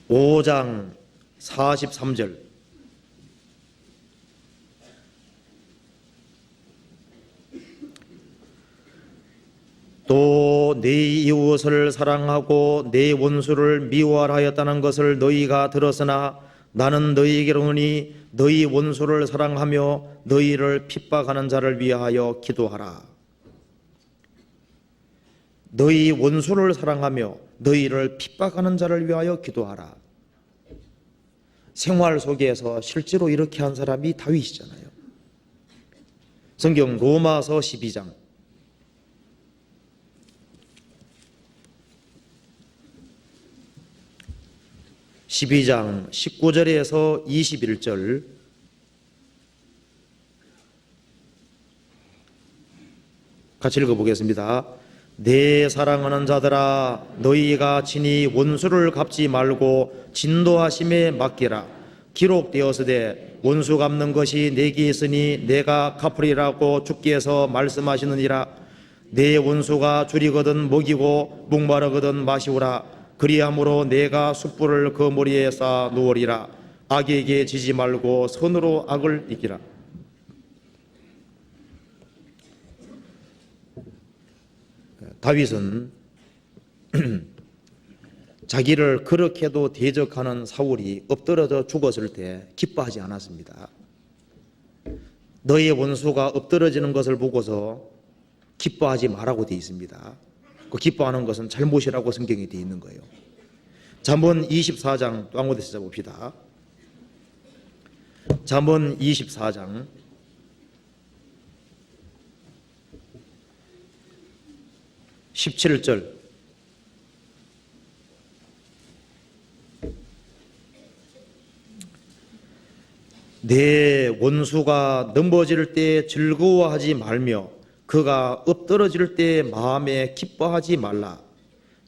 5장 43절. 또 네 이웃을 사랑하고 네 원수를 미워하라 하였다는 것을 너희가 들었으나 나는 너희에게로 오니 너희 원수를 사랑하며 너희를 핍박하는 자를 위하여 기도하라. 너희 원수를 사랑하며 너희를 핍박하는 자를 위하여 기도하라. 생활 속에서 실제로 이렇게 한 사람이 다윗이잖아요. 성경 로마서 12장 12장 19절에서 21절. 같이 읽어보겠습니다. 내 사랑하는 자들아 너희가 친히 원수를 갚지 말고 진노하심에 맡기라. 기록되었으되 원수 갚는 것이 내게 있으니 내가 갚으리라고 주께서 말씀하시느니라. 내 원수가 줄이거든 먹이고 목마르거든 마시우라. 그리함으로 내가 숯불을 그 머리에 쌓아 놓으리라. 악에게 지지 말고 선으로 악을 이기라. 다윗은 자기를 그렇게도 대적하는 사울이 엎드러져 죽었을 때 기뻐하지 않았습니다. 너의 원수가 엎드러지는 것을 보고서 기뻐하지 말라고 되어 있습니다. 그 기뻐하는 것은 잘못이라고 성경에 되어 있는 거예요. 잠언 24장 또 한 곳에 찾아봅시다. 잠언 24장 17절. 내 원수가 넘어질 때 즐거워하지 말며 그가 엎드러질 때 마음에 기뻐하지 말라.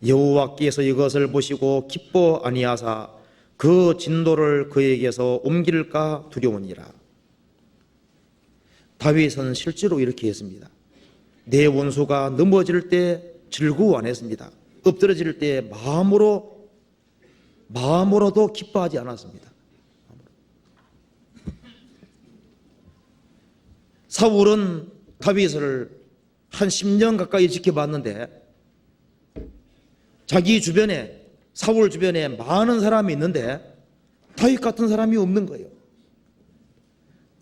여호와께서 이것을 보시고 기뻐 아니하사 그 진노를 그에게서 옮길까 두려우니라. 다윗은 실제로 이렇게 했습니다. 내 원수가 넘어질 때 즐거워 안 했습니다. 엎드러질 때 마음으로도 기뻐하지 않았습니다. 사울은 다윗을 한 10년 가까이 지켜봤는데 자기 주변에, 사울 주변에 많은 사람이 있는데 다윗 같은 사람이 없는 거예요.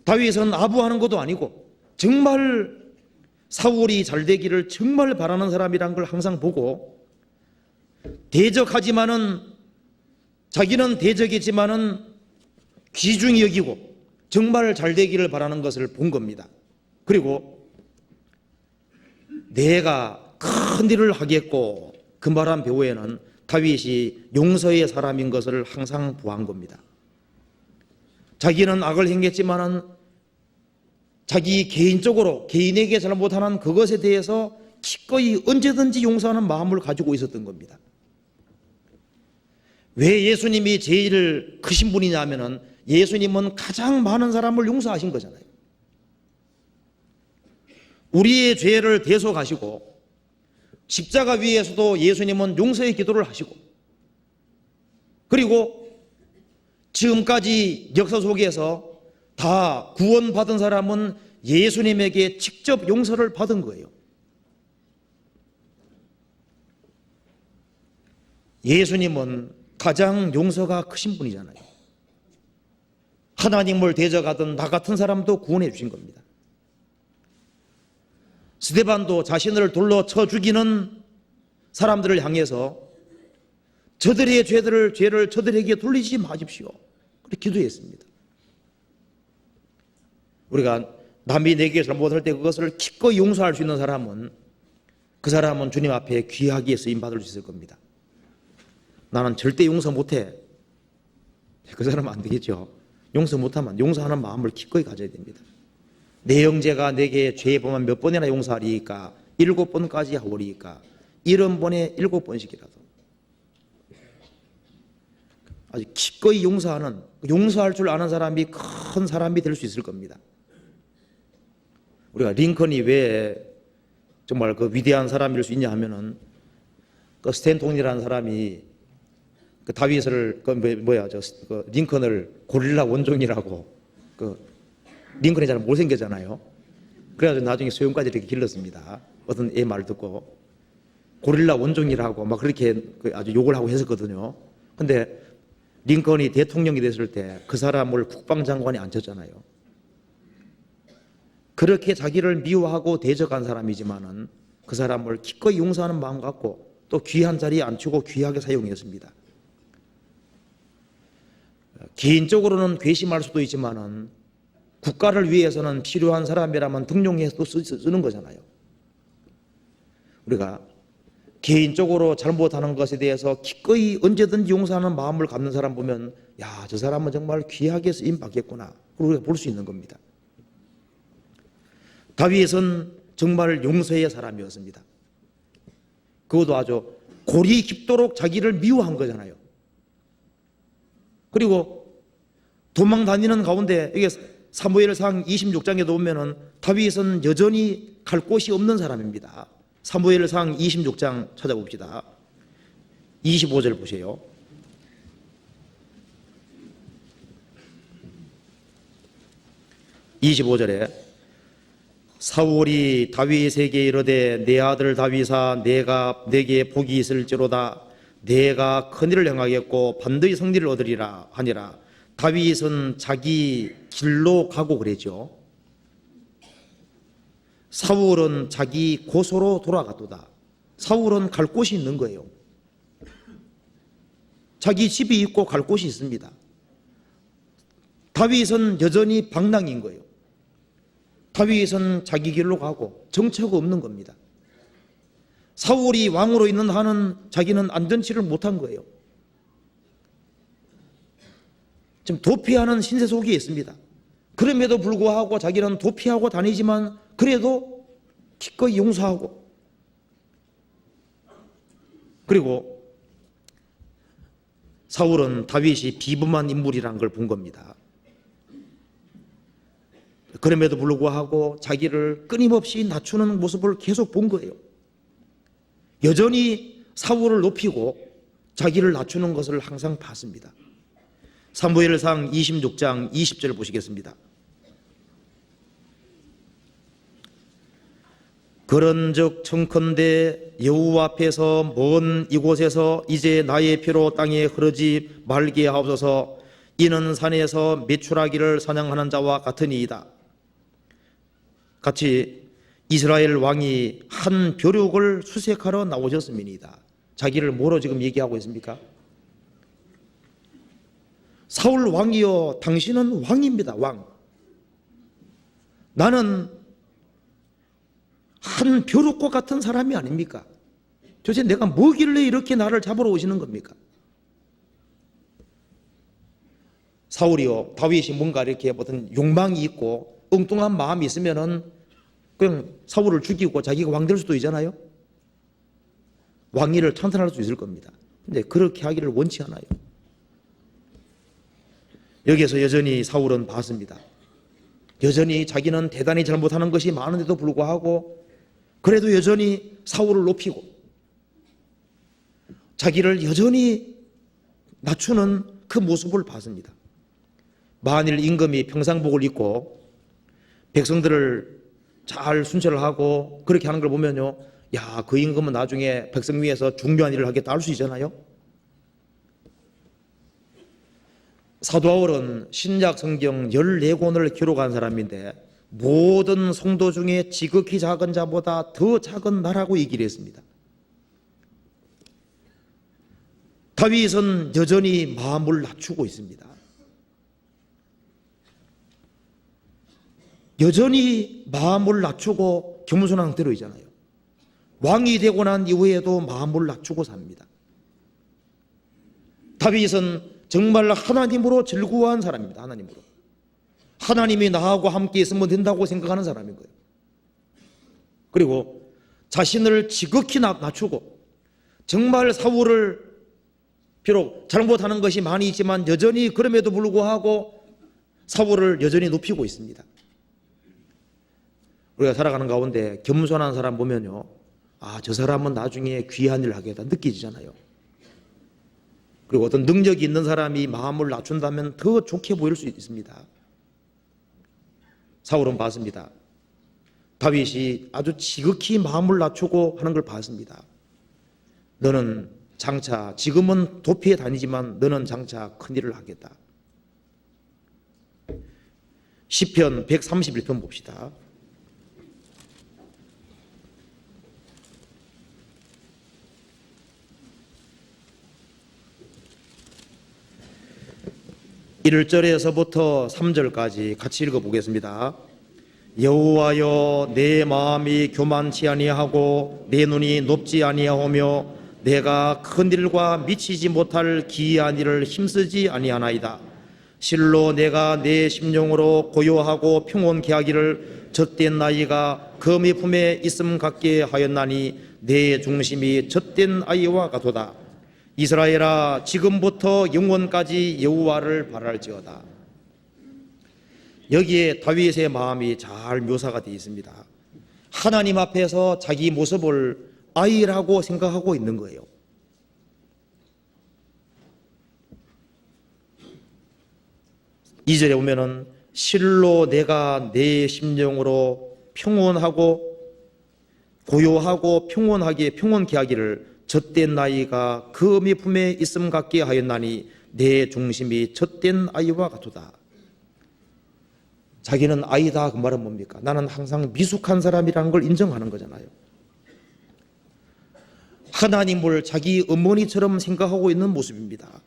다윗은 아부하는 것도 아니고 정말 사울이 잘 되기를 정말 바라는 사람이란 걸 항상 보고, 대적하지만은 자기는 대적이지만은 귀중히 여기고 정말 잘 되기를 바라는 것을 본 겁니다. 그리고 내가 큰 일을 하겠고 그 말한 배후에는 다윗이 용서의 사람인 것을 항상 보한 겁니다. 자기는 악을 행했지만은 자기 개인적으로 개인에게 잘못하는 그것에 대해서 기꺼이 언제든지 용서하는 마음을 가지고 있었던 겁니다. 왜 예수님이 제일 크신 분이냐면은 예수님은 가장 많은 사람을 용서하신 거잖아요. 우리의 죄를 대속하시고 십자가 위에서도 예수님은 용서의 기도를 하시고, 그리고 지금까지 역사 속에서 다 구원받은 사람은 예수님에게 직접 용서를 받은 거예요. 예수님은 가장 용서가 크신 분이잖아요. 하나님을 대적하던 나 같은 사람도 구원해 주신 겁니다. 스데반도 자신을 돌로 쳐 죽이는 사람들을 향해서 저들의 죄를 저들에게 돌리지 마십시오. 그렇게 기도했습니다. 우리가 남이 내게 잘못할 때 그것을 기꺼이 용서할 수 있는 사람은 그 사람은 주님 앞에 귀하게 쓰임받을 수 있을 겁니다. 나는 절대 용서 못해. 그 사람은 안 되겠죠. 용서 못하면 용서하는 마음을 기꺼이 가져야 됩니다. 내 형제가 내게 죄 범하면 몇 번이나 용서하리이까? 7번까지 하오리이까? 70번에 7번씩이라도. 아주 기꺼이 용서할 줄 아는 사람이 큰 사람이 될 수 있을 겁니다. 우리가 링컨이 왜 정말 그 위대한 사람일 수 있냐 하면은 그 스탠톤이라는 사람이 그 다윗을 링컨을 고릴라 원종이라고 링컨이 잘 못생겼잖아요. 그래가지고 나중에 소형까지 이렇게 길렀습니다. 어떤 애 말 듣고 고릴라 원종이라고 막 그렇게 아주 욕을 하고 했었거든요. 근데 링컨이 대통령이 됐을 때 그 사람을 국방장관에 앉혔잖아요. 그렇게 자기를 미워하고 대적한 사람이지만은 그 사람을 기꺼이 용서하는 마음 갖고 또 귀한 자리에 앉히고 귀하게 사용했습니다. 개인적으로는 괘씸할 수도 있지만은 국가를 위해서는 필요한 사람이라면 등용해서 또 쓰는 거잖아요. 우리가 개인적으로 잘못하는 것에 대해서 기꺼이 언제든지 용서하는 마음을 갖는 사람 보면 야, 저 사람은 정말 귀하게 쓰임 받겠구나. 우리가 볼 수 있는 겁니다. 다윗은 정말 용서의 사람이었습니다. 그것도 아주 골이 깊도록 자기를 미워한 거잖아요. 그리고 도망 다니는 가운데 이게 사무엘상 26장에도 보면은 다윗은 여전히 갈 곳이 없는 사람입니다. 사무엘상 26장 찾아봅시다. 25절 보세요. 25절에 사울이 다윗에게 이르되 내 아들 다윗아 내가 내게 복이 있을지로다 내가 큰일을 행하겠고 반드시 승리를 얻으리라 하니라. 다윗은 자기 길로 가고 그랬죠. 사울은 자기 고소로 돌아가도다. 사울은 갈 곳이 있는 거예요. 자기 집이 있고 갈 곳이 있습니다. 다윗은 여전히 방랑인 거예요. 다윗은 자기 길로 가고 정처가 없는 겁니다. 사울이 왕으로 있는 한은 자기는 안전치를 못한 거예요. 지금 도피하는 신세 속에 있습니다. 그럼에도 불구하고 자기는 도피하고 다니지만 그래도 기꺼이 용서하고 그리고 사울은 다윗이 비범한 인물이라는 걸 본 겁니다. 그럼에도 불구하고 자기를 끊임없이 낮추는 모습을 계속 본 거예요. 여전히 사울을 높이고 자기를 낮추는 것을 항상 봤습니다. 사무엘상 26장 20절 보시겠습니다. 그런즉 청컨대 여호와 앞에서 먼 이곳에서 이제 나의 피로 땅에 흐르지 말게 하옵소서. 이는 산에서 메추라기를 사냥하는 자와 같으니이다. 같이 이스라엘 왕이 한 벼룩을 수색하러 나오셨음이니이다. 자기를 뭐로 지금 얘기하고 있습니까? 사울 왕이여 당신은 왕입니다. 왕. 나는 한 벼룩과 같은 사람이 아닙니까? 도대체 내가 뭐길래 이렇게 나를 잡으러 오시는 겁니까? 사울이요 다윗이 뭔가 이렇게 어떤 욕망이 있고 엉뚱한 마음이 있으면은 그냥 사울을 죽이고 자기가 왕 될 수도 있잖아요. 왕위를 찬탈할 수 있을 겁니다. 근데 그렇게 하기를 원치 않아요. 여기에서 여전히 사울은 봤습니다. 여전히 자기는 대단히 잘못하는 것이 많은데도 불구하고 그래도 여전히 사울을 높이고 자기를 여전히 낮추는 그 모습을 봤습니다. 만일 임금이 평상복을 입고 백성들을 잘 순찰을 하고 그렇게 하는 걸 보면요, 야, 그 임금은 나중에 백성 위해서 중요한 일을 하겠다 할 수 있잖아요. 사도 바울은 신약 성경 14권을 기록한 사람인데 모든 성도 중에 지극히 작은 자보다 더 작은 나라고 얘기를 했습니다. 다윗은 여전히 마음을 낮추고 있습니다. 여전히 마음을 낮추고 겸손한 상태로 있잖아요. 왕이 되고 난 이후에도 마음을 낮추고 삽니다. 다윗은 정말 하나님으로 즐거워한 사람입니다. 하나님으로. 하나님이 나하고 함께 있으면 된다고 생각하는 사람인 거예요. 그리고 자신을 지극히 낮추고 정말 사울을 비록 잘못하는 것이 많이 있지만 여전히 그럼에도 불구하고 사울을 여전히 높이고 있습니다. 우리가 살아가는 가운데 겸손한 사람 보면요, 아, 저 사람은 나중에 귀한 일을 하겠다 느껴지잖아요. 그리고 어떤 능력이 있는 사람이 마음을 낮춘다면 더 좋게 보일 수 있습니다. 사울은 봤습니다. 다윗이 아주 지극히 마음을 낮추고 하는 걸 봤습니다. 너는 장차, 지금은 도피에 다니지만 너는 장차 큰일을 하겠다. 시편 131편 봅시다. (1절에서부터) (3절까지) 같이 읽어보겠습니다. 여호와여, 내 마음이 교만치 아니하고 내 눈이 높지 아니하오며 내가 큰 일과 미치지 못할 기이한 일을 힘쓰지 아니하나이다. 실로 내가 내 심령으로 고요하고 평온케 하기를 젖된 나이가 거미 품에 있음 같게 하였나니 내 중심이 젖된 아이와 같도다. 이스라엘아, 지금부터 영원까지 여호와를 바랄지어다. 여기에 다윗의 마음이 잘 묘사가 되어 있습니다. 하나님 앞에서 자기 모습을 아이라고 생각하고 있는 거예요. (2절에) 보면은 실로 내가 내 심령으로 평온하고 고요하고 평온케 하기를 젖된 나이가 거미 품에 있음 같게 하였나니 내 중심이 젖된 아이와 같도다. 자기는 아이다, 그 말은 뭡니까? 나는 항상 미숙한 사람이라는 걸 인정하는 거잖아요. 하나님을 자기 어머니처럼 생각하고 있는 모습입니다.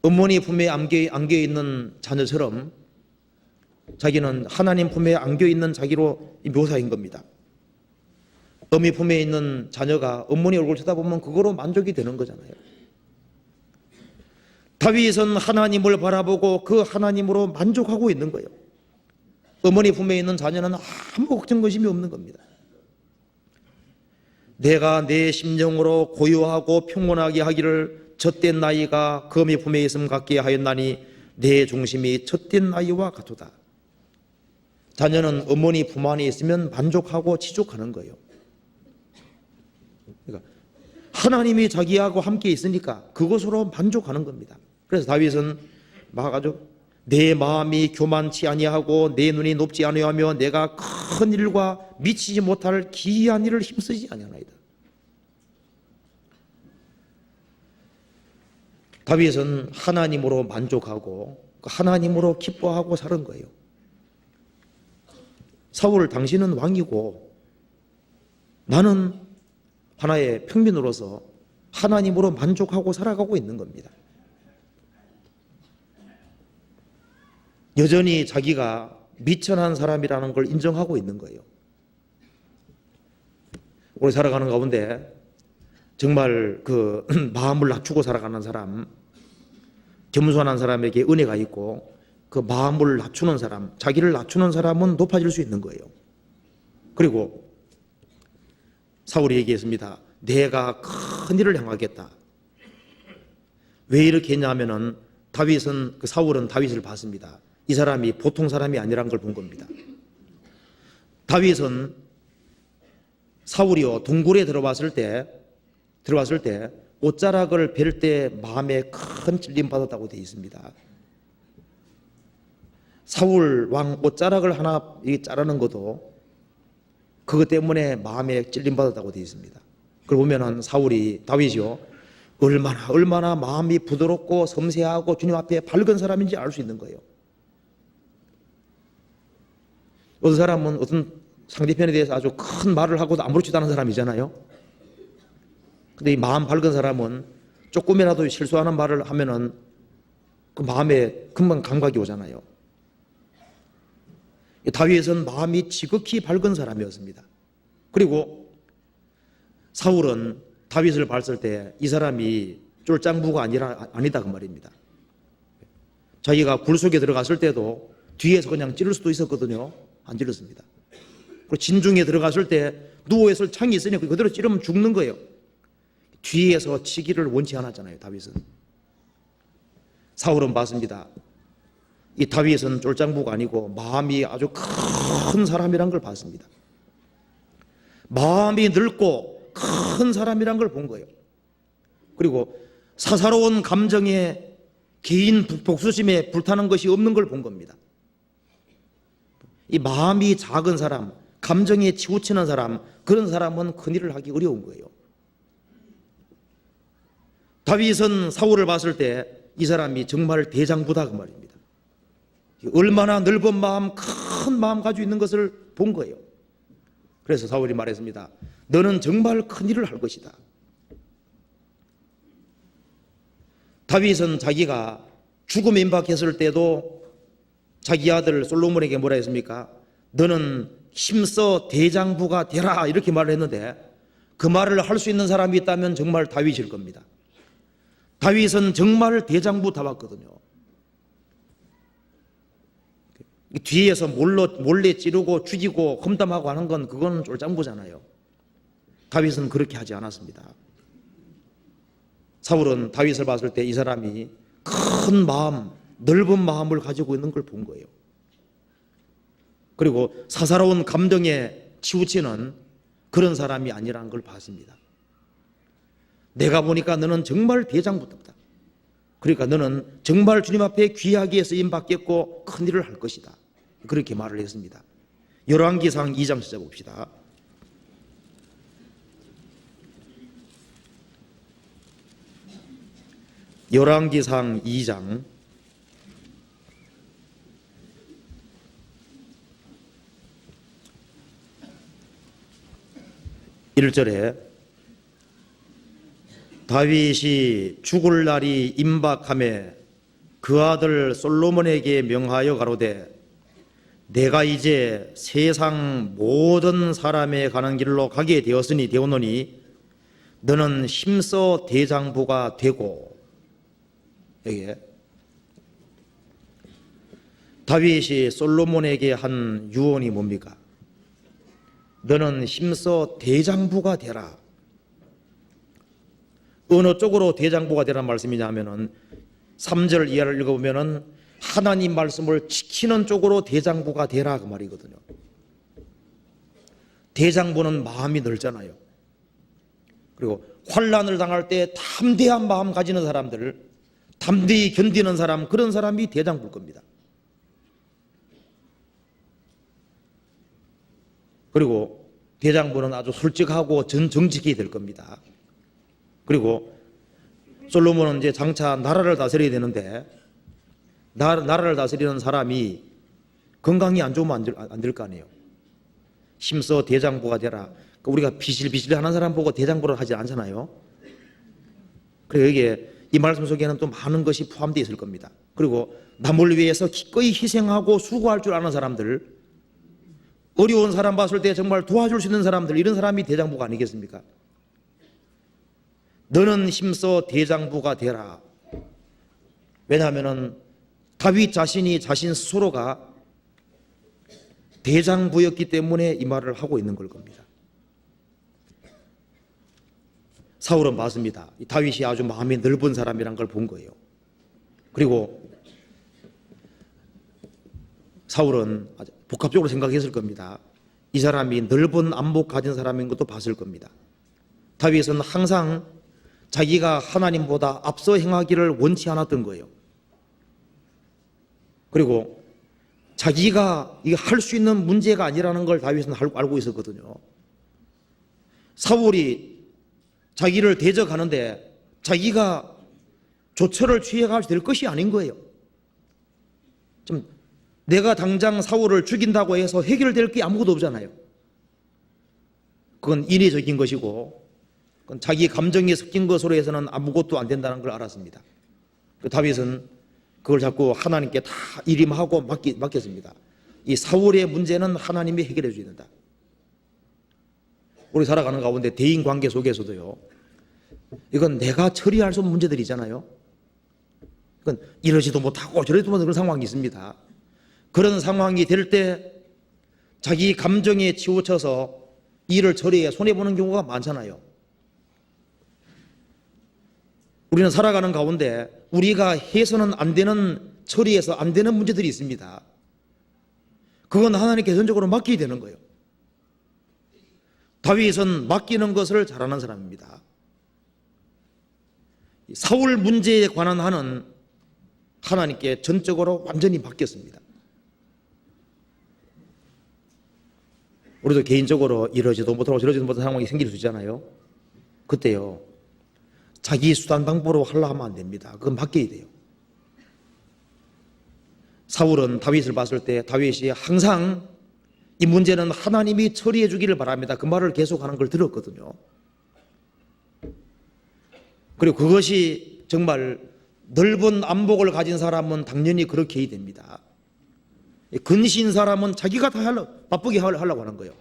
어머니 품에 안겨있는 자녀처럼 자기는 하나님 품에 안겨있는 자기로 묘사인 겁니다. 어미 품에 있는 자녀가 어머니 얼굴 쳐다보면 그거로 만족이 되는 거잖아요. 다윗은 하나님을 바라보고 그 하나님으로 만족하고 있는 거예요. 어머니 품에 있는 자녀는 아무 걱정거심이 없는 겁니다. 내가 내 심령으로 고요하고 평온하게 하기를 젖된 나이가 거미 품에 있음 같게 하였나니 내 중심이 젖된 나이와 같도다. 자녀는 어머니 품 안에 있으면 만족하고 지족하는 거예요. 그러니까 하나님이 자기하고 함께 있으니까 그것으로 만족하는 겁니다. 그래서 다윗은 막 아주 내 마음이 교만치 아니하고 내 눈이 높지 아니하며 내가 큰 일과 미치지 못할 기이한 일을 힘쓰지 아니하나이다. 다윗은 하나님으로 만족하고 하나님으로 기뻐하고 사는 거예요. 사울, 당신은 왕이고 나는 하나의 평민으로서 하나님으로 만족하고 살아가고 있는 겁니다. 여전히 자기가 미천한 사람이라는 걸 인정하고 있는 거예요. 우리 살아가는 가운데 정말 그 마음을 낮추고 살아가는 사람, 겸손한 사람에게 은혜가 있고 그 마음을 낮추는 사람, 자기를 낮추는 사람은 높아질 수 있는 거예요. 그리고 사울이 얘기했습니다. 내가 큰 일을 행하겠다. 왜 이렇게 했냐면은 사울은 다윗을 봤습니다. 이 사람이 보통 사람이 아니란 걸 본 겁니다. 다윗은 사울이요 동굴에 들어왔을 때 옷자락을 벨 때 마음에 큰 찔림 받았다고 되어 있습니다. 사울 왕 옷자락을 하나 자르는 것도 그것 때문에 마음에 찔림받았다고 되어 있습니다. 그걸 보면은 다윗이요, 얼마나 마음이 부드럽고 섬세하고 주님 앞에 밝은 사람인지 알 수 있는 거예요. 어떤 사람은 어떤 상대편에 대해서 아주 큰 말을 하고도 아무렇지도 않은 사람이잖아요. 근데 이 마음 밝은 사람은 조금이라도 실수하는 말을 하면은 그 마음에 금방 감각이 오잖아요. 다윗은 마음이 지극히 밝은 사람이었습니다. 그리고 사울은 다윗을 봤을 때 이 사람이 쫄짱부가 아니다 그 말입니다. 자기가 굴 속에 들어갔을 때도 뒤에서 그냥 찌를 수도 있었거든요. 안 찔렀습니다. 그리고 진중에 들어갔을 때 누워있을 창이 있으니 그대로 찌르면 죽는 거예요. 뒤에서 치기를 원치 않았잖아요, 다윗은. 사울은 봤습니다. 이 다윗은 쫄짱부가 아니고 마음이 아주 큰 사람이란 걸 봤습니다. 마음이 넓고 큰 사람이란 걸 본 거예요. 그리고 사사로운 감정에 개인 복수심에 불타는 것이 없는 걸 본 겁니다. 이 마음이 작은 사람, 감정에 치우치는 사람, 그런 사람은 큰일을 하기 어려운 거예요. 다윗은 사울을 봤을 때 이 사람이 정말 대장부다 그 말입니다. 얼마나 넓은 마음, 큰 마음 가지고 있는 것을 본 거예요. 그래서 사울이 말했습니다. 너는 정말 큰일을 할 것이다. 다윗은 자기가 죽음에 임박했을 때도 자기 아들 솔로몬에게 뭐라 했습니까? 너는 힘써 대장부가 되라 이렇게 말을 했는데 그 말을 할 수 있는 사람이 있다면 정말 다윗일 겁니다. 다윗은 정말 대장부다웠거든요. 뒤에서 몰래 찌르고 죽이고 험담하고 하는 건 그건 쫄짱부잖아요. 다윗은 그렇게 하지 않았습니다. 사울은 다윗을 봤을 때 이 사람이 큰 마음, 넓은 마음을 가지고 있는 걸 본 거예요. 그리고 사사로운 감정에 치우치는 그런 사람이 아니라는 걸 봤습니다. 내가 보니까 너는 정말 대장부다. 그러니까 너는 정말 주님 앞에 귀하게 쓰임 받겠고 큰 일을 할 것이다. 그렇게 말을 했습니다. 열왕기상 2장 찾아봅시다. 열왕기상 2장 1절에 다윗이 죽을 날이 임박하매 그 아들 솔로몬에게 명하여 가로되 내가 이제 세상 모든 사람에 가는 길로 가게 되었노니 너는 힘써 대장부가 되고. 여기에 다윗이 솔로몬에게 한 유언이 뭡니까? 너는 힘써 대장부가 되라. 어느 쪽으로 대장부가 되라는 말씀이냐 하면은 3절 이하를 읽어보면은 하나님 말씀을 지키는 쪽으로 대장부가 되라 그 말이거든요. 대장부는 마음이 넓잖아요. 그리고 환난을 당할 때 담대한 마음 가지는 사람들, 담대히 견디는 사람, 그런 사람이 대장부일 겁니다. 그리고 대장부는 아주 솔직하고 정직해야 될 겁니다. 그리고 솔로몬은 이제 장차 나라를 다스려야 되는데 나라를 다스리는 사람이 건강이 안 좋으면 안 될 거 아니에요. 힘써 대장부가 되라. 우리가 비실비실하는 사람 보고 대장부를 하지 않잖아요. 그리고 여기에 이 말씀 속에는 또 많은 것이 포함되어 있을 겁니다. 그리고 남을 위해서 기꺼이 희생하고 수고할 줄 아는 사람들, 어려운 사람 봤을 때 정말 도와줄 수 있는 사람들, 이런 사람이 대장부가 아니겠습니까? 너는 힘써 대장부가 되라. 왜냐하면 다윗 자신이 자신 스스로가 대장부였기 때문에 이 말을 하고 있는 걸 겁니다. 사울은 봤습니다. 다윗이 아주 마음이 넓은 사람이란 걸 본 거예요. 그리고 사울은 아주 복합적으로 생각했을 겁니다. 이 사람이 넓은 안목 가진 사람인 것도 봤을 겁니다. 다윗은 항상 자기가 하나님보다 앞서 행하기를 원치 않았던 거예요. 그리고 자기가 이게 할 수 있는 문제가 아니라는 걸 다윗은 알고 있었거든요. 사울이 자기를 대적하는데 자기가 조처를 취해가지고 될 것이 아닌 거예요. 좀 내가 당장 사울을 죽인다고 해서 해결될 게 아무것도 없잖아요. 그건 인위적인 것이고 그건 자기 감정이 섞인 것으로 해서는 아무것도 안 된다는 걸 알았습니다. 다윗은 그걸 자꾸 하나님께 다 일임하고 맡겼습니다. 이 사울의 문제는 하나님이 해결해 줘야 된다. 우리 살아가는 가운데 대인 관계 속에서도요, 이건 내가 처리할 수 없는 문제들이잖아요. 이건 이러지도 못하고 저러지도 못하는 그런 상황이 있습니다. 그런 상황이 될 때 자기 감정에 치우쳐서 일을 처리해 손해보는 경우가 많잖아요. 우리는 살아가는 가운데 우리가 해서는 안 되는, 처리해서 안 되는 문제들이 있습니다. 그건 하나님께 전적으로 맡기게 되는 거예요. 다윗은 맡기는 것을 잘하는 사람입니다. 사울 문제에 관한 한은 하나님께 전적으로 완전히 맡겼습니다. 우리도 개인적으로 이러지도 못하고 저러지도 못하는 상황이 생길 수 있잖아요. 그때요, 자기 수단 방법으로 하려 하면 안 됩니다. 그건 맡겨야 돼요. 사울은 다윗을 봤을 때 다윗이 항상 이 문제는 하나님이 처리해 주기를 바랍니다, 그 말을 계속하는 걸 들었거든요. 그리고 그것이 정말 넓은 안목을 가진 사람은 당연히 그렇게 해야 됩니다. 근신 사람은 자기가 다 바쁘게 하려고 하는 거예요.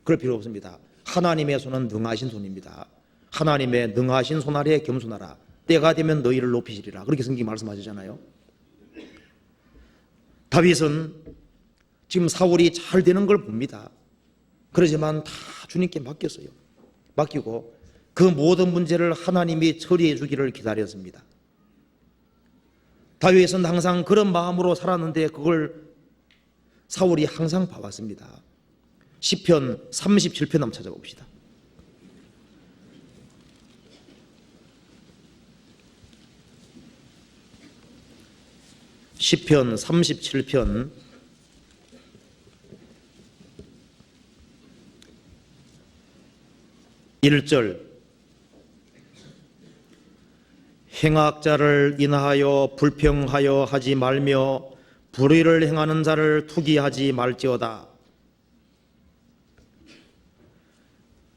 그럴 필요 없습니다. 하나님의 손은 능하신 손입니다. 하나님의 능하신 손 아래 겸손하라. 때가 되면 너희를 높이시리라. 그렇게 성경이 말씀하시잖아요. 다윗은 지금 사울이 잘 되는 걸 봅니다. 그러지만 다 주님께 맡겼어요. 맡기고 그 모든 문제를 하나님이 처리해 주기를 기다렸습니다. 다윗은 항상 그런 마음으로 살았는데 그걸 사울이 항상 봐왔습니다. 시편 37편 한번 찾아봅시다. 시편 37편 1절, 행악자를 인하여 불평하여 하지 말며 불의를 행하는 자를 투기하지 말지어다.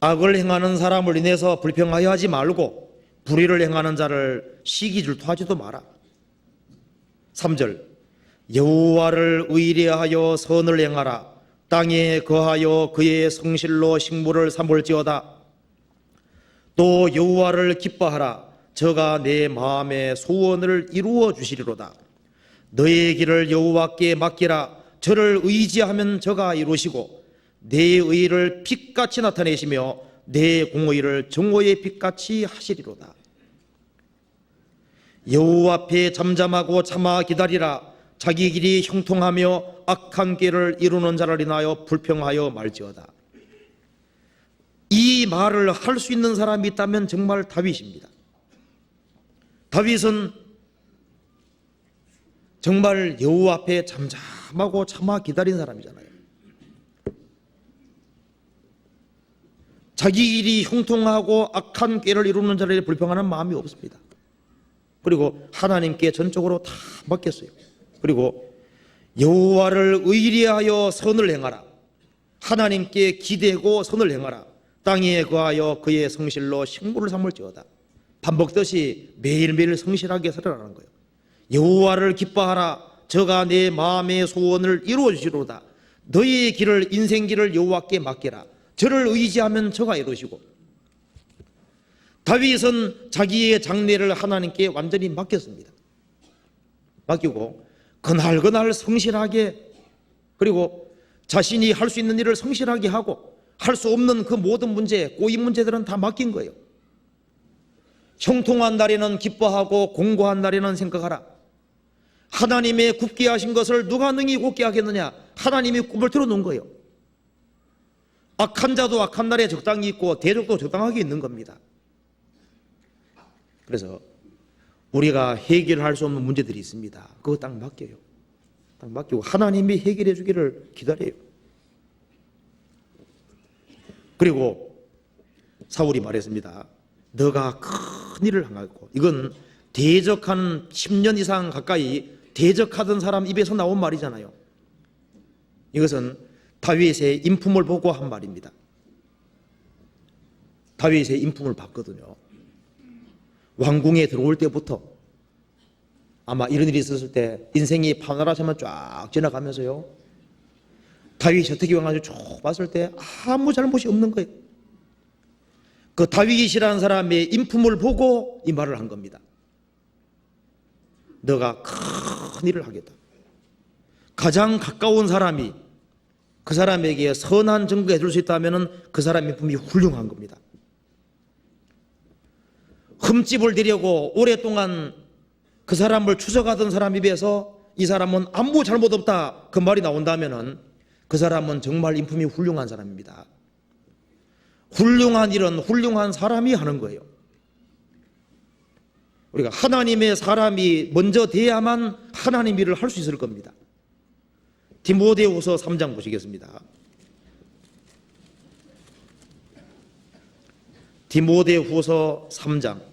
악을 행하는 사람을 인해서 불평하여 하지 말고 불의를 행하는 자를 시기 질투하지도 마라. 3절, 여호와를 의뢰하여 선을 행하라. 땅에 거하여 그의 성실로 식물을 삼을지어다. 또 여호와를 기뻐하라. 저가 내 마음의 소원을 이루어 주시리로다. 너의 길을 여호와께 맡기라. 저를 의지하면 저가 이루시고 내 의를 빛같이 나타내시며 내 공의를 정오의 빛같이 하시리로다. 여호와 앞에 잠잠하고 참아 기다리라. 자기 길이 형통하며 악한 길을 이루는 자를 인하여 불평하여 말지어다. 이 말을 할 수 있는 사람이 있다면 정말 다윗입니다. 다윗은 정말 여호와 앞에 잠잠하고 참아 기다린 사람이잖아요. 자기 일이 형통하고 악한 꾀를 이루는 자를 불평하는 마음이 없습니다. 그리고 하나님께 전적으로 다 맡겼어요. 그리고 여호와를 의뢰하여 선을 행하라. 하나님께 기대고 선을 행하라. 땅에 거하여 그의 성실로 식물을 삼을지어다. 반복듯이 매일매일 성실하게 살아가는 거예요. 여호와를 기뻐하라. 저가 내 마음의 소원을 이루어 주시로다. 너희의 길을, 인생길을 여호와께 맡기라. 저를 의지하면 저가 이루시고. 다윗은 자기의 장래를 하나님께 완전히 맡겼습니다. 맡기고 그날 성실하게, 그리고 자신이 할 수 있는 일을 성실하게 하고 할 수 없는 그 모든 문제, 고인 문제들은 다 맡긴 거예요. 형통한 날에는 기뻐하고 공고한 날에는 생각하라. 하나님의 굽게 하신 것을 누가 능히 곱게 하겠느냐. 하나님이 꿈을 틀어놓은 거예요. 악한 자도 악한 날에 적당히 있고 대적도 적당하게 있는 겁니다. 그래서 우리가 해결할 수 없는 문제들이 있습니다. 그거 딱 맡겨요. 맡기고 하나님이 해결해 주기를 기다려요. 그리고 사울이 말했습니다. 너가 큰 일을 행하고, 이건 대적한 10년 이상 가까이 대적하던 사람 입에서 나온 말이잖아요. 이것은 다윗의 인품을 보고 한 말입니다. 다윗의 인품을 봤거든요. 왕궁에 들어올 때부터 아마 이런 일이 있었을 때 인생이 파노라마처럼 쫙 지나가면서요, 다윗이 어떻게 왕하는지 쭉 봤을 때 아무 잘못이 없는 거예요. 그 다윗이라는 사람의 인품을 보고 이 말을 한 겁니다. 너가 큰 일을 하겠다. 가장 가까운 사람이 그 사람에게 선한 증거해 줄 수 있다면 그 사람의 인품이 훌륭한 겁니다. 흠집을 대려고 오랫동안 그 사람을 추적하던 사람 입에서 이 사람은 아무 잘못 없다 그 말이 나온다면 그 사람은 정말 인품이 훌륭한 사람입니다. 훌륭한 일은 훌륭한 사람이 하는 거예요. 우리가 하나님의 사람이 먼저 돼야만 하나님 일을 할 수 있을 겁니다. 디모데후서 3장 보시겠습니다. 디모데후서 3장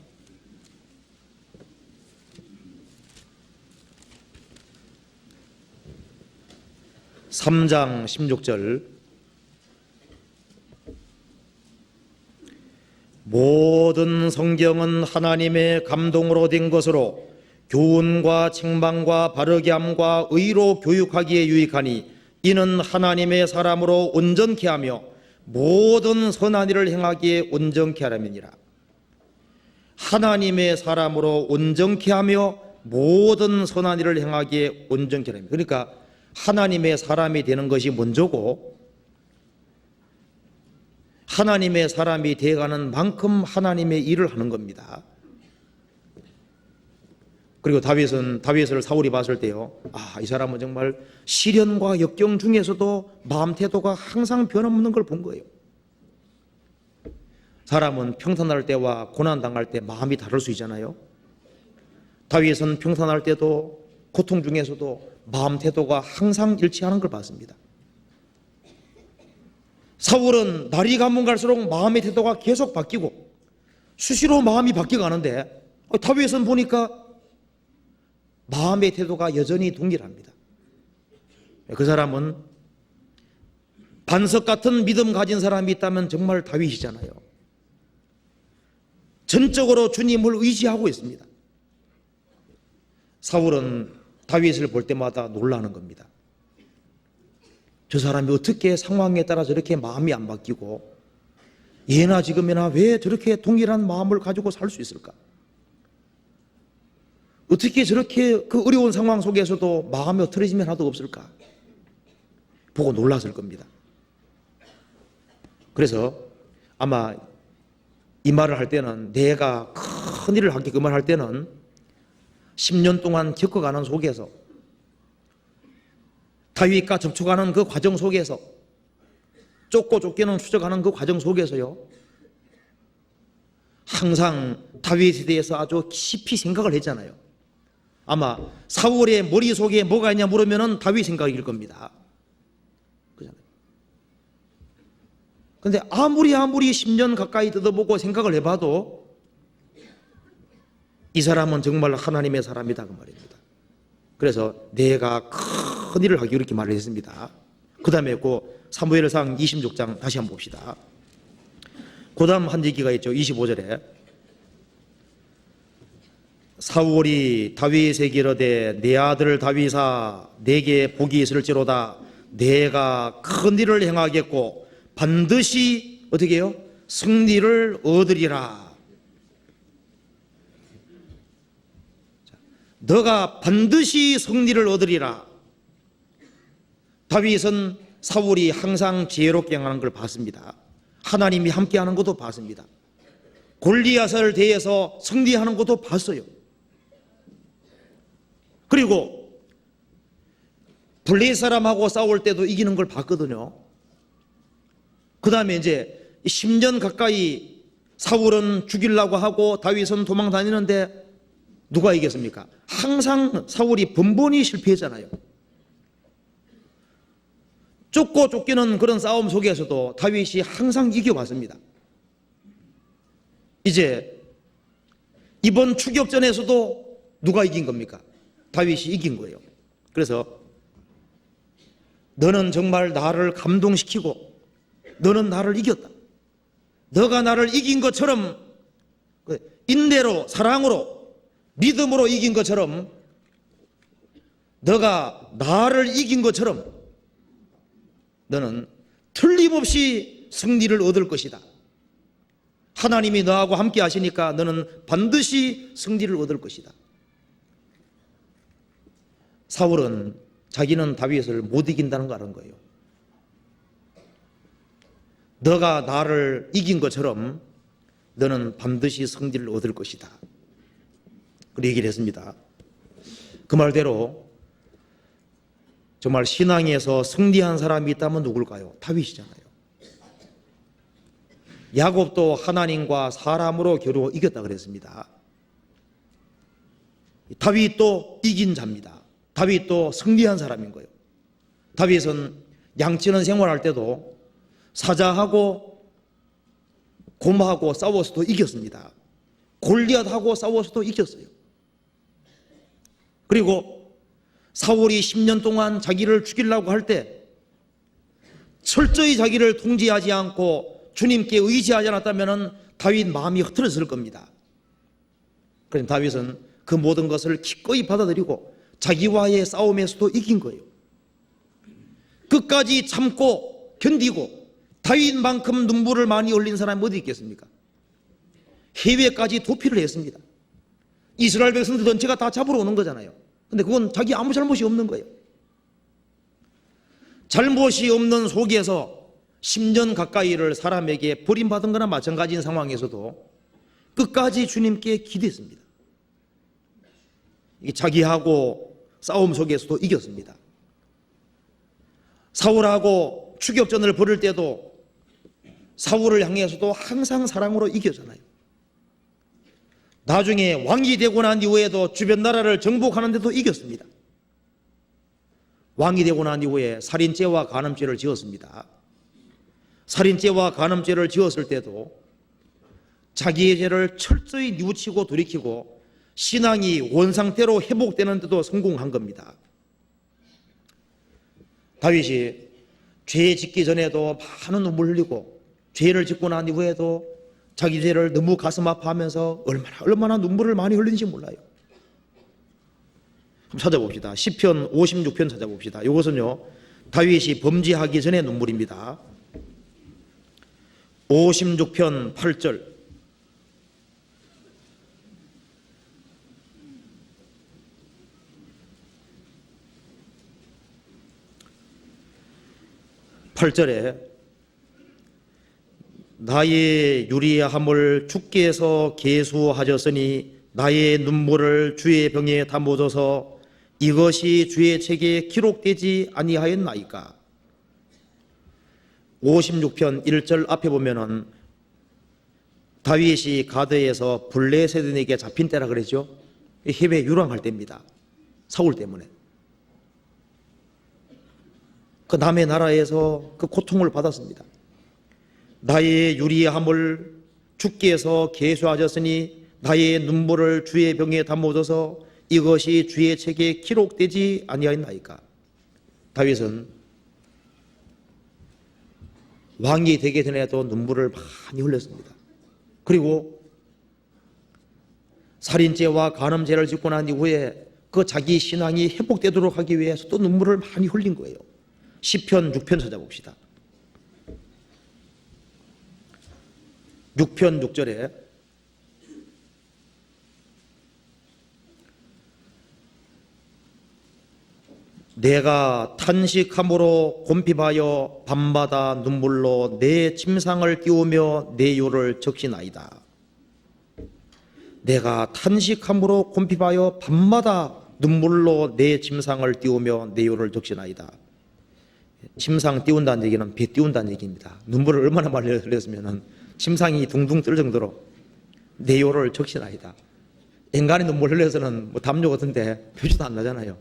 16절. 모든 성경은 하나님의 감동으로 된 것으로 교훈과 책망과 바르게 함과 의로 교육하기에 유익하니 이는 하나님의 사람으로 온전케 하며 모든 선한 일을 행하기에 온전케 하람이니라. 하나님의 사람으로 온전케 하며 모든 선한 일을 행하기에 온전케 하람이니라. 그러니까 하나님의 사람이 되는 것이 먼저고, 하나님의 사람이 되어가는 만큼 하나님의 일을 하는 겁니다. 그리고 다윗을 사울이 봤을 때요, 이 사람은 정말 시련과 역경 중에서도 마음 태도가 항상 변함없는 걸 본 거예요. 사람은 평탄할 때와 고난당할 때 마음이 다를 수 있잖아요. 다윗은 평탄할 때도 고통 중에서도 마음 태도가 항상 일치하는 걸 봤습니다. 사울은 날이 가면 갈수록 마음의 태도가 계속 바뀌고 수시로 마음이 바뀌어가는데 다윗은 보니까 마음의 태도가 여전히 동일합니다. 그 사람은 반석 같은 믿음 가진 사람이 있다면 정말 다윗이잖아요. 전적으로 주님을 의지하고 있습니다. 사울은 다윗을 볼 때마다 놀라는 겁니다. 저 사람이 어떻게 상황에 따라 저렇게 마음이 안 바뀌고 예나 지금이나 왜 저렇게 동일한 마음을 가지고 살 수 있을까? 어떻게 저렇게 그 어려운 상황 속에서도 마음에 흐트러짐이 하나도 없을까? 보고 놀랐을 겁니다. 그래서 아마 이 말을 할 때는, 내가 큰 일을 하게 그 말 할 때는 10년 동안 겪어가는 속에서, 다윗과 접촉하는 그 과정 속에서, 쫓고 쫓기는 추적하는 그 과정 속에서요, 항상 다윗에 대해서 아주 깊이 생각을 했잖아요. 아마 사울의 머릿속에 뭐가 있냐 물으면 다윗 생각일 겁니다. 그런데 아무리 10년 가까이 뜯어보고 생각을 해봐도 이 사람은 정말 하나님의 사람이다 그 말입니다. 그래서 내가 큰 일을 하기 이렇게 말을 했습니다. 그 다음에 그 사무엘상 26장 다시 한번 봅시다. 그 다음 한 얘기가 있죠. 25절에 사울이 다윗에게 이르되 내 아들 다윗아 내게 복이 있을지로다. 내가 큰 일을 행하겠고 반드시 어떻게 해요? 승리를 얻으리라. 너가 반드시 승리를 얻으리라. 다윗은 사울이 항상 지혜롭게 행하는 걸 봤습니다. 하나님이 함께하는 것도 봤습니다. 골리앗을 대해서 승리하는 것도 봤어요. 그리고 블레셋 사람하고 싸울 때도 이기는 걸 봤거든요. 그 다음에 이제 10년 가까이 사울은 죽이려고 하고 다윗은 도망 다니는데 누가 이겼습니까? 항상 사울이 번번이 실패했잖아요. 쫓고 쫓기는 그런 싸움 속에서도 다윗이 항상 이겨왔습니다. 이제 이번 추격전에서도 누가 이긴 겁니까? 다윗이 이긴 거예요. 그래서 너는 정말 나를 감동시키고 너는 나를 이겼다. 너가 나를 이긴 것처럼 인내로 사랑으로 믿음으로 이긴 것처럼 너가 나를 이긴 것처럼 너는 틀림없이 승리를 얻을 것이다. 하나님이 너하고 함께 하시니까 너는 반드시 승리를 얻을 것이다. 사울은 자기는 다윗을 못 이긴다는 걸 아는 거예요. 너가 나를 이긴 것처럼 너는 반드시 승리를 얻을 것이다. 그렇게 얘기를 했습니다. 그 말대로 정말 신앙에서 승리한 사람이 있다면 누굴까요? 다윗이잖아요. 야곱도 하나님과 사람으로 겨루 이겼다 그랬습니다. 다윗도 이긴 자입니다. 다윗도 승리한 사람인 거예요. 다윗은 양치는 생활할 때도 사자하고 곰하고 싸워서도 이겼습니다. 골리앗하고 싸워서도 이겼어요. 그리고 사울이 10년 동안 자기를 죽이려고 할 때 철저히 자기를 통제하지 않고 주님께 의지하지 않았다면 다윗 마음이 흐트러졌을 겁니다. 그래서 다윗은 그 모든 것을 기꺼이 받아들이고 자기와의 싸움에서도 이긴 거예요. 끝까지 참고 견디고 다윗만큼 눈물을 많이 흘린 사람이 어디 있겠습니까? 해외까지 도피를 했습니다. 이스라엘 백성들 전체가 다 잡으러 오는 거잖아요. 근데 그건 자기 아무 잘못이 없는 거예요. 잘못이 없는 속에서 10년 가까이를 사람에게 버림받은 거나 마찬가지인 상황에서도 끝까지 주님께 기도했습니다. 자기하고 싸움 속에서도 이겼습니다. 사울하고 추격전을 벌일 때도 사울을 향해서도 항상 사랑으로 이겼잖아요. 나중에 왕이 되고 난 이후에도 주변 나라를 정복하는 데도 이겼습니다. 왕이 되고 난 이후에 살인죄와 간음죄를 지었습니다. 살인죄와 간음죄를 지었을 때도 자기의 죄를 철저히 뉘우치고 돌이키고 신앙이 원상태로 회복되는 데도 성공한 겁니다. 다윗이 죄 짓기 전에도 많은 눈물 흘리고 죄를 짓고 난 이후에도 자기 죄를 너무 가슴 아파하면서 얼마나 눈물을 많이 흘린지 몰라요. 한번 찾아봅시다. 시편 56편 찾아봅시다. 이것은요 다윗이 범죄하기 전의 눈물입니다. 56편 8절. 나의 유리함을 주께서 계수하셨으니 나의 눈물을 주의 병에 담아줘서 이것이 주의 책에 기록되지 아니하였나이까. 56편 1절 앞에 보면은 다윗이 가드에서 블레셋에게 잡힌 때라 그랬죠. 해외 유랑할 때입니다. 사울 때문에. 그 남의 나라에서 그 고통을 받았습니다. 나의 유리함을 주께서 계수하셨으니 나의 눈물을 주의 병에 담아줘서 이것이 주의 책에 기록되지 아니하였나이까. 다윗은 왕이 되기 전에도 눈물을 많이 흘렸습니다. 그리고 살인죄와 간음죄를 짓고 난 이후에 그 자기 신앙이 회복되도록 하기 위해서 또 눈물을 많이 흘린 거예요. 시편 6편 찾아봅시다. 6편 6절에 내가 탄식함으로 곰핍하여 밤마다 눈물로 내 침상을 띄우며 내 요를 적시나이다. 내가 탄식함으로 곰핍하여 밤마다 눈물로 내 침상을 띄우며 내 요를 적시나이다. 침상 띄운다는 얘기는 배 띄운다는 얘기입니다. 눈물을 얼마나 많이 흘렸으면 침상이 둥둥 뜰 정도로 내 요를 적시나이다. 인간이 눈물 흘려서는 뭐 담요 같은데 표시도 안 나잖아요.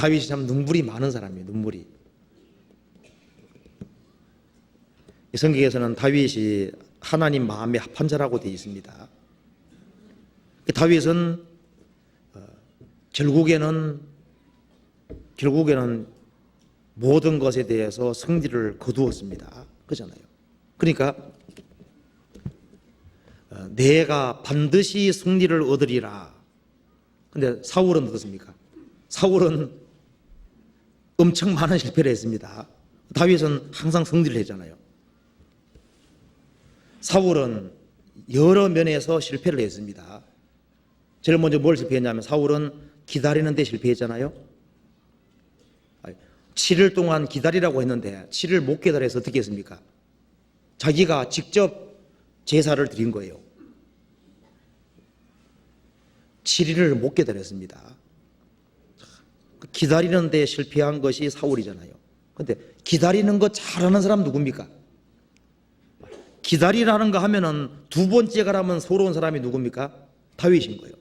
다윗이 참 눈물이 많은 사람이에요. 눈물이. 성경에서는 다윗이 하나님 마음에 합한 자라고 되어 있습니다. 다윗은 결국에는 모든 것에 대해서 승리를 거두었습니다. 그렇잖아요. 그러니까 내가 반드시 승리를 얻으리라. 근데 사울은 어떻습니까? 사울은 엄청 많은 실패를 했습니다. 다윗은 항상 승리를 했잖아요. 사울은 여러 면에서 실패를 했습니다. 제일 먼저 뭘 실패했냐면 사울은 기다리는 데 실패했잖아요. 7일 동안 기다리라고 했는데 7일 못 기다려서 어떻게 했습니까? 자기가 직접 제사를 드린 거예요. 7일을 못 기다렸습니다. 기다리는 데 실패한 것이 사울이잖아요. 근데 기다리는 거 잘하는 사람 누굽니까? 기다리라는 거 하면은 두 번째 가라면 서러운 사람이 누굽니까? 다윗인 거예요.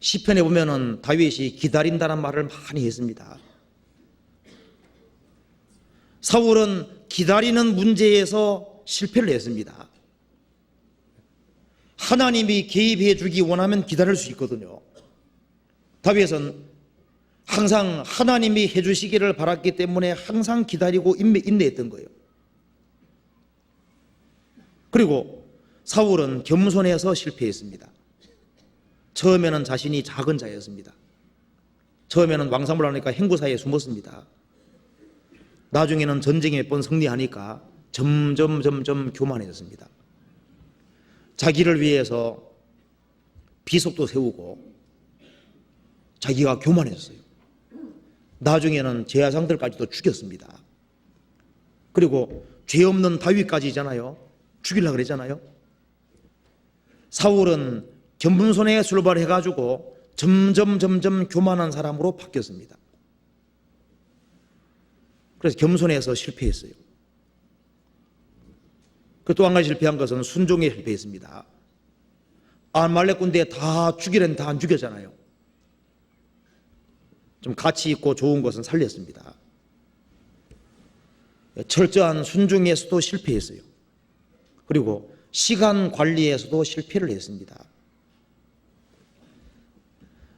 시편에 보면은 다윗이 기다린다는 말을 많이 했습니다. 사울은 기다리는 문제에서 실패를 했습니다. 하나님이 개입해 주기 원하면 기다릴 수 있거든요. 다윗은 항상 하나님이 해주시기를 바랐기 때문에 항상 기다리고 인내했던 거예요. 그리고 사울은 겸손해서 실패했습니다. 처음에는 자신이 작은 자였습니다. 처음에는 왕삼을 하니까 행구사에 숨었습니다. 나중에는 전쟁에 몇 번 승리하니까 점점 교만해졌습니다. 자기를 위해서 비석도 세우고 자기가 교만해졌어요. 나중에는 제사장들까지도 죽였습니다. 그리고 죄 없는 다윗까지잖아요. 죽이려고 그랬잖아요. 사울은 겸손에 출발해가지고 점점 교만한 사람으로 바뀌었습니다. 그래서 겸손해서 실패했어요. 또 한 가지 실패한 것은 순종에 실패했습니다. 아말렉 군대에 다 죽이려는 다 안 죽였잖아요. 좀 가치 있고 좋은 것은 살렸습니다. 철저한 순종에서도 실패했어요. 그리고 시간 관리에서도 실패를 했습니다.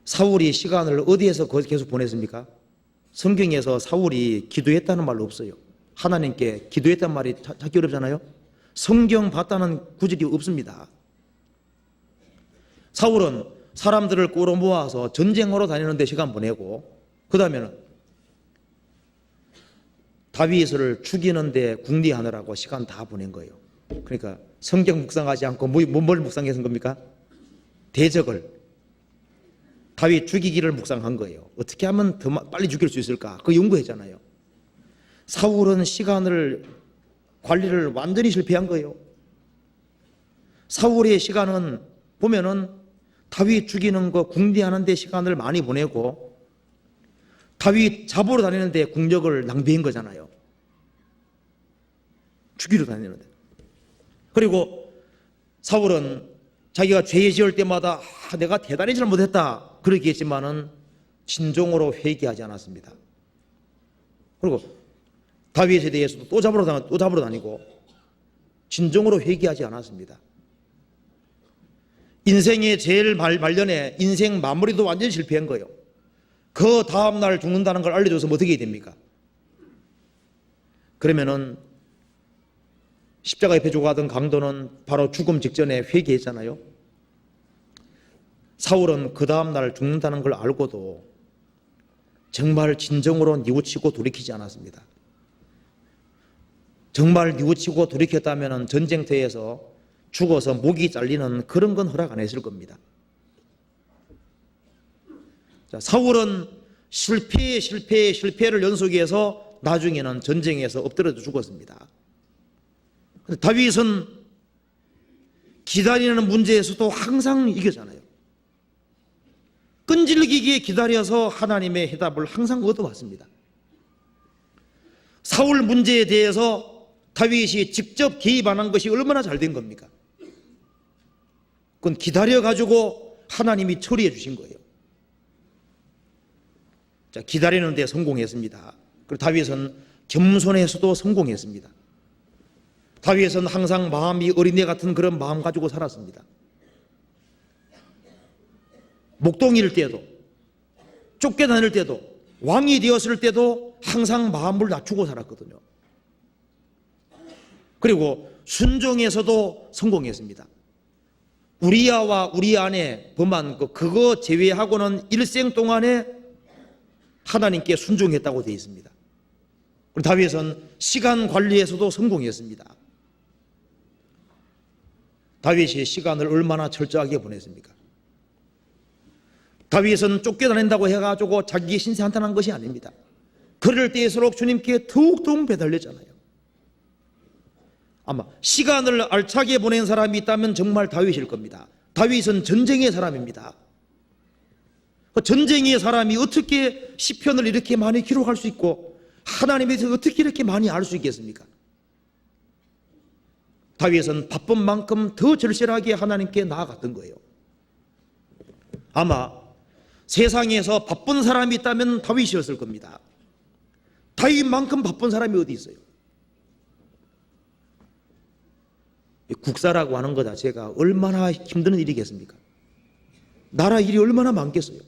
사울이 시간을 어디에서 계속 보냈습니까? 성경에서 사울이 기도했다는 말로 없어요. 하나님께 기도했다는 말이 찾기 어렵잖아요. 성경 봤다는 구절이 없습니다. 사울은 사람들을 끌어모아서 전쟁하러 다니는 데 시간 보내고 그 다음에는 다윗을 죽이는 데 궁리하느라고 시간 다 보낸 거예요. 그러니까 성경 묵상하지 않고 뭘 묵상해서 겁니까? 대적을 다윗 죽이기를 묵상한 거예요. 어떻게 하면 더 빨리 죽일 수 있을까? 그거 연구했잖아요. 사울은 시간을 관리를 완전히 실패한 거예요. 사울의 시간은 보면은 다윗 죽이는 거 궁리하는 데 시간을 많이 보내고 다윗 잡으러 다니는 데 국력을 낭비한 거잖아요. 죽이러 다니는데. 그리고 사울은 자기가 죄 지을 때마다 내가 대단히 잘못했다 그러기 했지만은 진정으로 회개하지 않았습니다. 그리고 다윗에 대해서도 또 잡으러 다니고 진정으로 회개하지 않았습니다. 인생의 제일 말년에 인생 마무리도 완전히 실패한 거예요. 그 다음날 죽는다는 걸 알려줘서 어떻게 해야 됩니까? 그러면은 십자가 옆에 죽어가던 강도는 바로 죽음 직전에 회개했잖아요. 사울은 그 다음날 죽는다는 걸 알고도 정말 진정으로 뉘우치고 돌이키지 않았습니다. 정말 뉘우치고 돌이켰다면 전쟁터에서 죽어서 목이 잘리는 그런 건 허락 안 했을 겁니다. 자, 사울은 실패를 연속해서 나중에는 전쟁에서 엎드려져 죽었습니다. 다윗은 기다리는 문제에서도 항상 이겼잖아요. 끈질기게 기다려서 하나님의 해답을 항상 얻어왔습니다. 사울 문제에 대해서 다윗이 직접 개입하는 것이 얼마나 잘 된 겁니까? 그건 기다려가지고 하나님이 처리해 주신 거예요. 자, 기다리는 데 성공했습니다. 그리고 다윗은 겸손해서도 성공했습니다. 다윗은 항상 마음이 어린애 같은 그런 마음 가지고 살았습니다. 목동일 때도, 쫓겨다닐 때도, 왕이 되었을 때도 항상 마음을 낮추고 살았거든요. 그리고 순종에서도 성공했습니다. 우리야와 우리 아내 범한 그거 제외하고는 일생 동안에 하나님께 순종했다고 되어 있습니다. 그리고 다윗은 시간 관리에서도 성공했습니다. 다윗이 시간을 얼마나 철저하게 보냈습니까? 다윗은 쫓겨다닌다고 해가지고 자기 신세 한탄한 것이 아닙니다. 그럴 때일수록 주님께 더욱더욱 배달렸잖아요. 아마 시간을 알차게 보낸 사람이 있다면 정말 다윗일 겁니다. 다윗은 전쟁의 사람입니다. 전쟁의 사람이 어떻게 시편을 이렇게 많이 기록할 수 있고 하나님에 대해서 어떻게 이렇게 많이 알 수 있겠습니까? 다윗은 바쁜 만큼 더 절실하게 하나님께 나아갔던 거예요. 아마 세상에서 바쁜 사람이 있다면 다윗이었을 겁니다. 다윗만큼 바쁜 사람이 어디 있어요? 국사라고 하는 것 자체가 얼마나 힘든 일이겠습니까? 나라 일이 얼마나 많겠어요?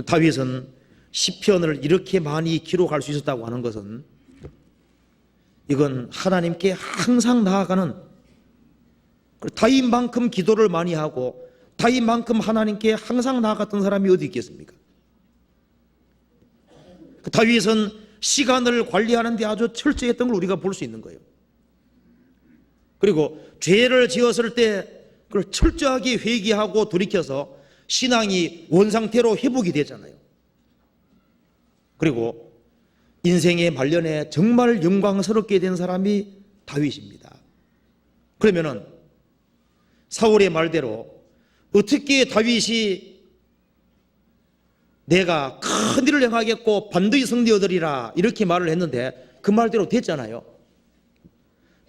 다윗은 시편을 이렇게 많이 기록할 수 있었다고 하는 것은 이건 하나님께 항상 나아가는, 다윗만큼 기도를 많이 하고 다윗만큼 하나님께 항상 나아갔던 사람이 어디 있겠습니까? 다윗은 시간을 관리하는 데 아주 철저했던 걸 우리가 볼 수 있는 거예요. 그리고 죄를 지었을 때 그걸 철저하게 회개하고 돌이켜서 신앙이 원상태로 회복이 되잖아요. 그리고 인생의 말년에 정말 영광스럽게 된 사람이 다윗입니다. 그러면은 사울의 말대로 어떻게 다윗이 내가 큰 일을 행하겠고 반드시 승리 얻으리라 이렇게 말을 했는데 그 말대로 됐잖아요.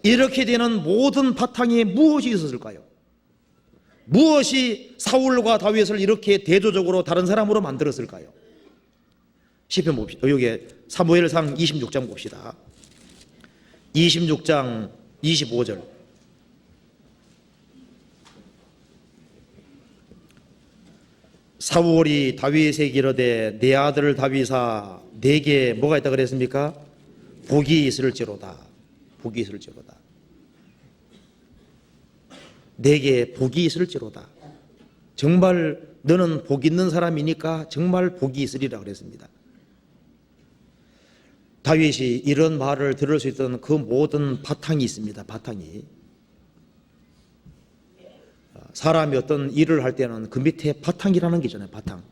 이렇게 되는 모든 바탕에 무엇이 있었을까요? 무엇이 사울과 다윗을 이렇게 대조적으로 다른 사람으로 만들었을까요? 시편 봅시다. 여기 사무엘상 26장 봅시다. 26장 25절. 사울이 다윗에게 이르되 내 아들 다윗아 내게 뭐가 있다 그랬습니까? 복이 있을지로다. 복이 있을지로다. 내게 복이 있을지로다. 정말 너는 복 있는 사람이니까 정말 복이 있으리라 그랬습니다. 다윗이 이런 말을 들을 수 있던 그 모든 바탕이 있습니다. 바탕이. 사람이 어떤 일을 할 때는 그 밑에 바탕이라는 게 있잖아요. 바탕.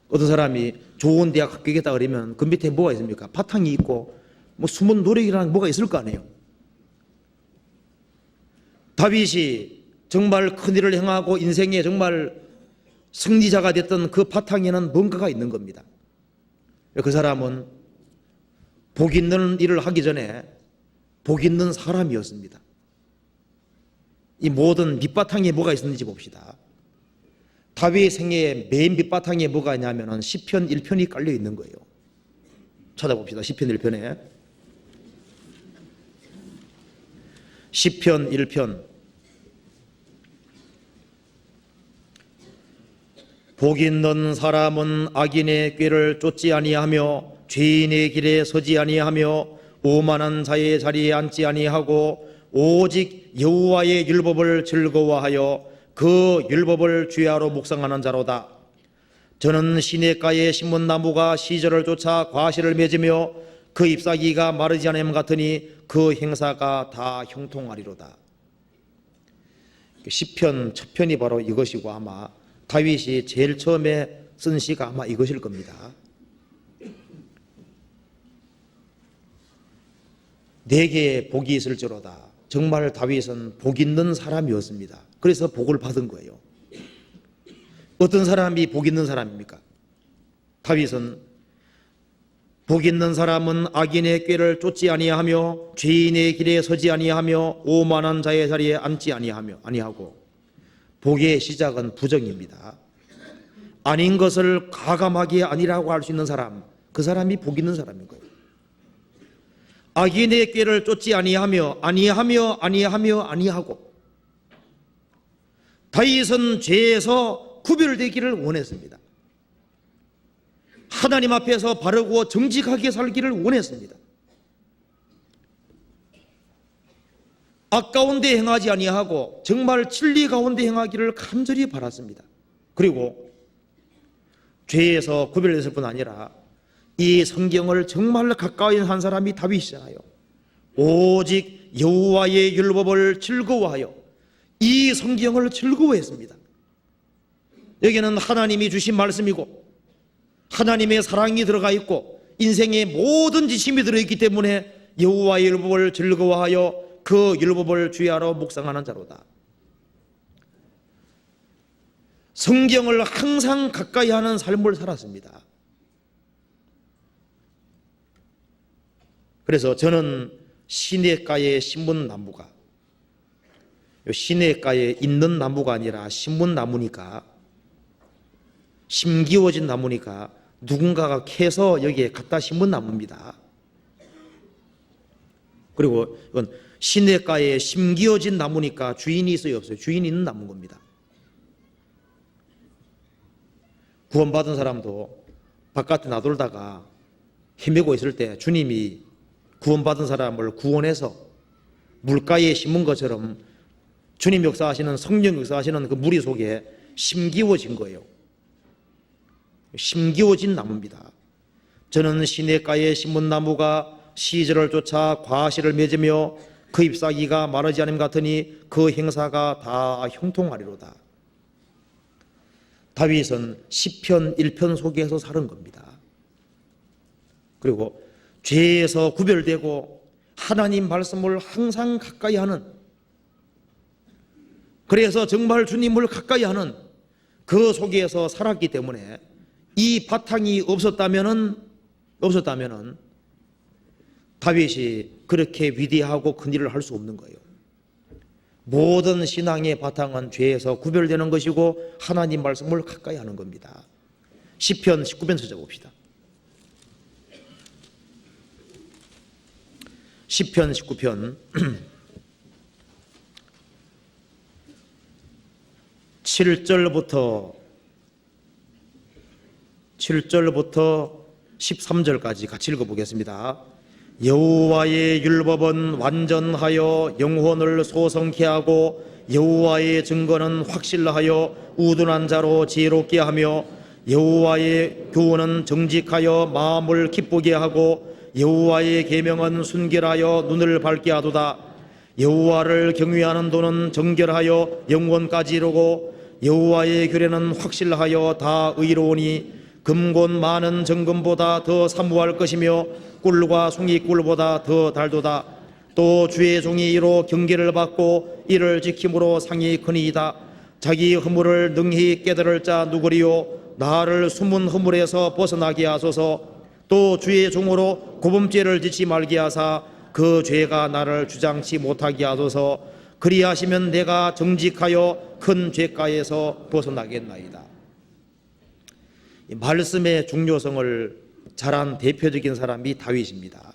어떤 사람이 좋은 대학 합격했다 그러면 그 밑에 뭐가 있습니까? 바탕이 있고 뭐 숨은 노력이라는 뭐가 있을 거 아니에요. 다윗이 정말 큰 일을 행하고 인생에 정말 승리자가 됐던 그 바탕에는 뭔가가 있는 겁니다. 그 사람은 복 있는 일을 하기 전에 복 있는 사람이었습니다. 이 모든 밑바탕에 뭐가 있었는지 봅시다. 다윗의 생애의 맨 밑바탕에 뭐가 있냐면 시편 1편이 깔려 있는 거예요. 찾아봅시다. 시편 1편에. 시편 1편. 복 있는 사람은 악인의 꾀를 쫓지 아니하며 죄인의 길에 서지 아니하며 오만한 자의 자리에 앉지 아니하고 오직 여호와의 율법을 즐거워하여 그 율법을 주야로 묵상하는 자로다. 저는 시냇가에 심은 나무가 시절을 쫓아 과실을 맺으며 그 잎사귀가 마르지 않음 같으니 그 행사가 다 형통하리로다. 시편 첫 편이 바로 이것이고 아마 다윗이 제일 처음에 쓴 시가 아마 이것일 겁니다. 내게 복이 있을지로다. 정말 다윗은 복 있는 사람이었습니다. 그래서 복을 받은 거예요. 어떤 사람이 복 있는 사람입니까? 다윗은 복 있는 사람은 악인의 꾀를 쫓지 아니하며 죄인의 길에 서지 아니하며 오만한 자의 자리에 앉지 아니하고 복의 시작은 부정입니다. 아닌 것을 과감하게 아니라고 할 수 있는 사람, 그 사람이 복 있는 사람인 거예요. 악인의 꾀를 쫓지 아니하며 아니하고 다윗은 죄에서 구별되기를 원했습니다. 하나님 앞에서 바르고 정직하게 살기를 원했습니다. 악 가운데 행하지 아니하고 정말 진리 가운데 행하기를 간절히 바랐습니다. 그리고 죄에서 구별됐을 뿐 아니라 이 성경을 정말 가까이 한 사람이 다윗이잖아요. 오직 여호와의 율법을 즐거워하여 이 성경을 즐거워했습니다. 여기는 하나님이 주신 말씀이고 하나님의 사랑이 들어가 있고 인생의 모든 지침이 들어있기 때문에 여호와의 율법을 즐거워하여 그 율법을 주야로 묵상하는 자로다. 성경을 항상 가까이 하는 삶을 살았습니다. 그래서 저는 시냇가에 심은 나무가, 시냇가에 있는 나무가 아니라 심은 나무니까, 심기워진 나무니까 누군가가 캐서 여기에 갖다 심은 나무입니다. 그리고 이건 시냇가에 심기워진 나무니까 주인이 있어요, 없어요? 주인이 있는 나무인 겁니다. 구원받은 사람도 바깥에 나돌다가 헤매고 있을 때 주님이 구원받은 사람을 구원해서 물가에 심은 것처럼 주님 역사하시는, 성령 역사하시는 그 무리 속에 심기워진 거예요. 심기워진 나무입니다. 저는 시냇가에 심은 나무가 시절을 쫓아 과실을 맺으며 그 잎사귀가 마르지 않음 같으니 그 행사가 다 형통하리로다. 다윗은 시편 1편 속에서 사는 겁니다. 그리고 죄에서 구별되고 하나님 말씀을 항상 가까이 하는, 그래서 정말 주님을 가까이 하는 그 속에서 살았기 때문에 이 바탕이 없었다면은 다윗이 그렇게 위대하고 큰 일을 할 수 없는 거예요. 모든 신앙의 바탕은 죄에서 구별되는 것이고 하나님 말씀을 가까이 하는 겁니다. 시편 19편 찾아봅시다. 시편 19편 7절부터 13절까지 같이 읽어보겠습니다. 여호와의 율법은 완전하여 영혼을 소성케 하고 여호와의 증거는 확실하여 우둔한 자로 지혜롭게 하며 여호와의 교훈은 정직하여 마음을 기쁘게 하고 여호와의 계명은 순결하여 눈을 밝게 하도다. 여호와를 경외하는 도는 정결하여 영혼까지 이루고 여호와의 규례는 확실하여 다 의로우니 금곤 많은 정금보다 더 사무할 것이며 꿀과 송이꿀보다 더 달도다. 또 주의 종이 이로 경계를 받고 이를 지킴으로 상이 크니이다. 자기 허물을 능히 깨달을 자 누구리요? 나를 숨은 허물에서 벗어나게 하소서. 또 주의 종으로 고범죄를 짓지 말게 하사 그 죄가 나를 주장치 못하게 하소서. 그리하시면 내가 정직하여 큰 죄가에서 벗어나겠나이다. 이 말씀의 중요성을 잘한 대표적인 사람이 다윗입니다.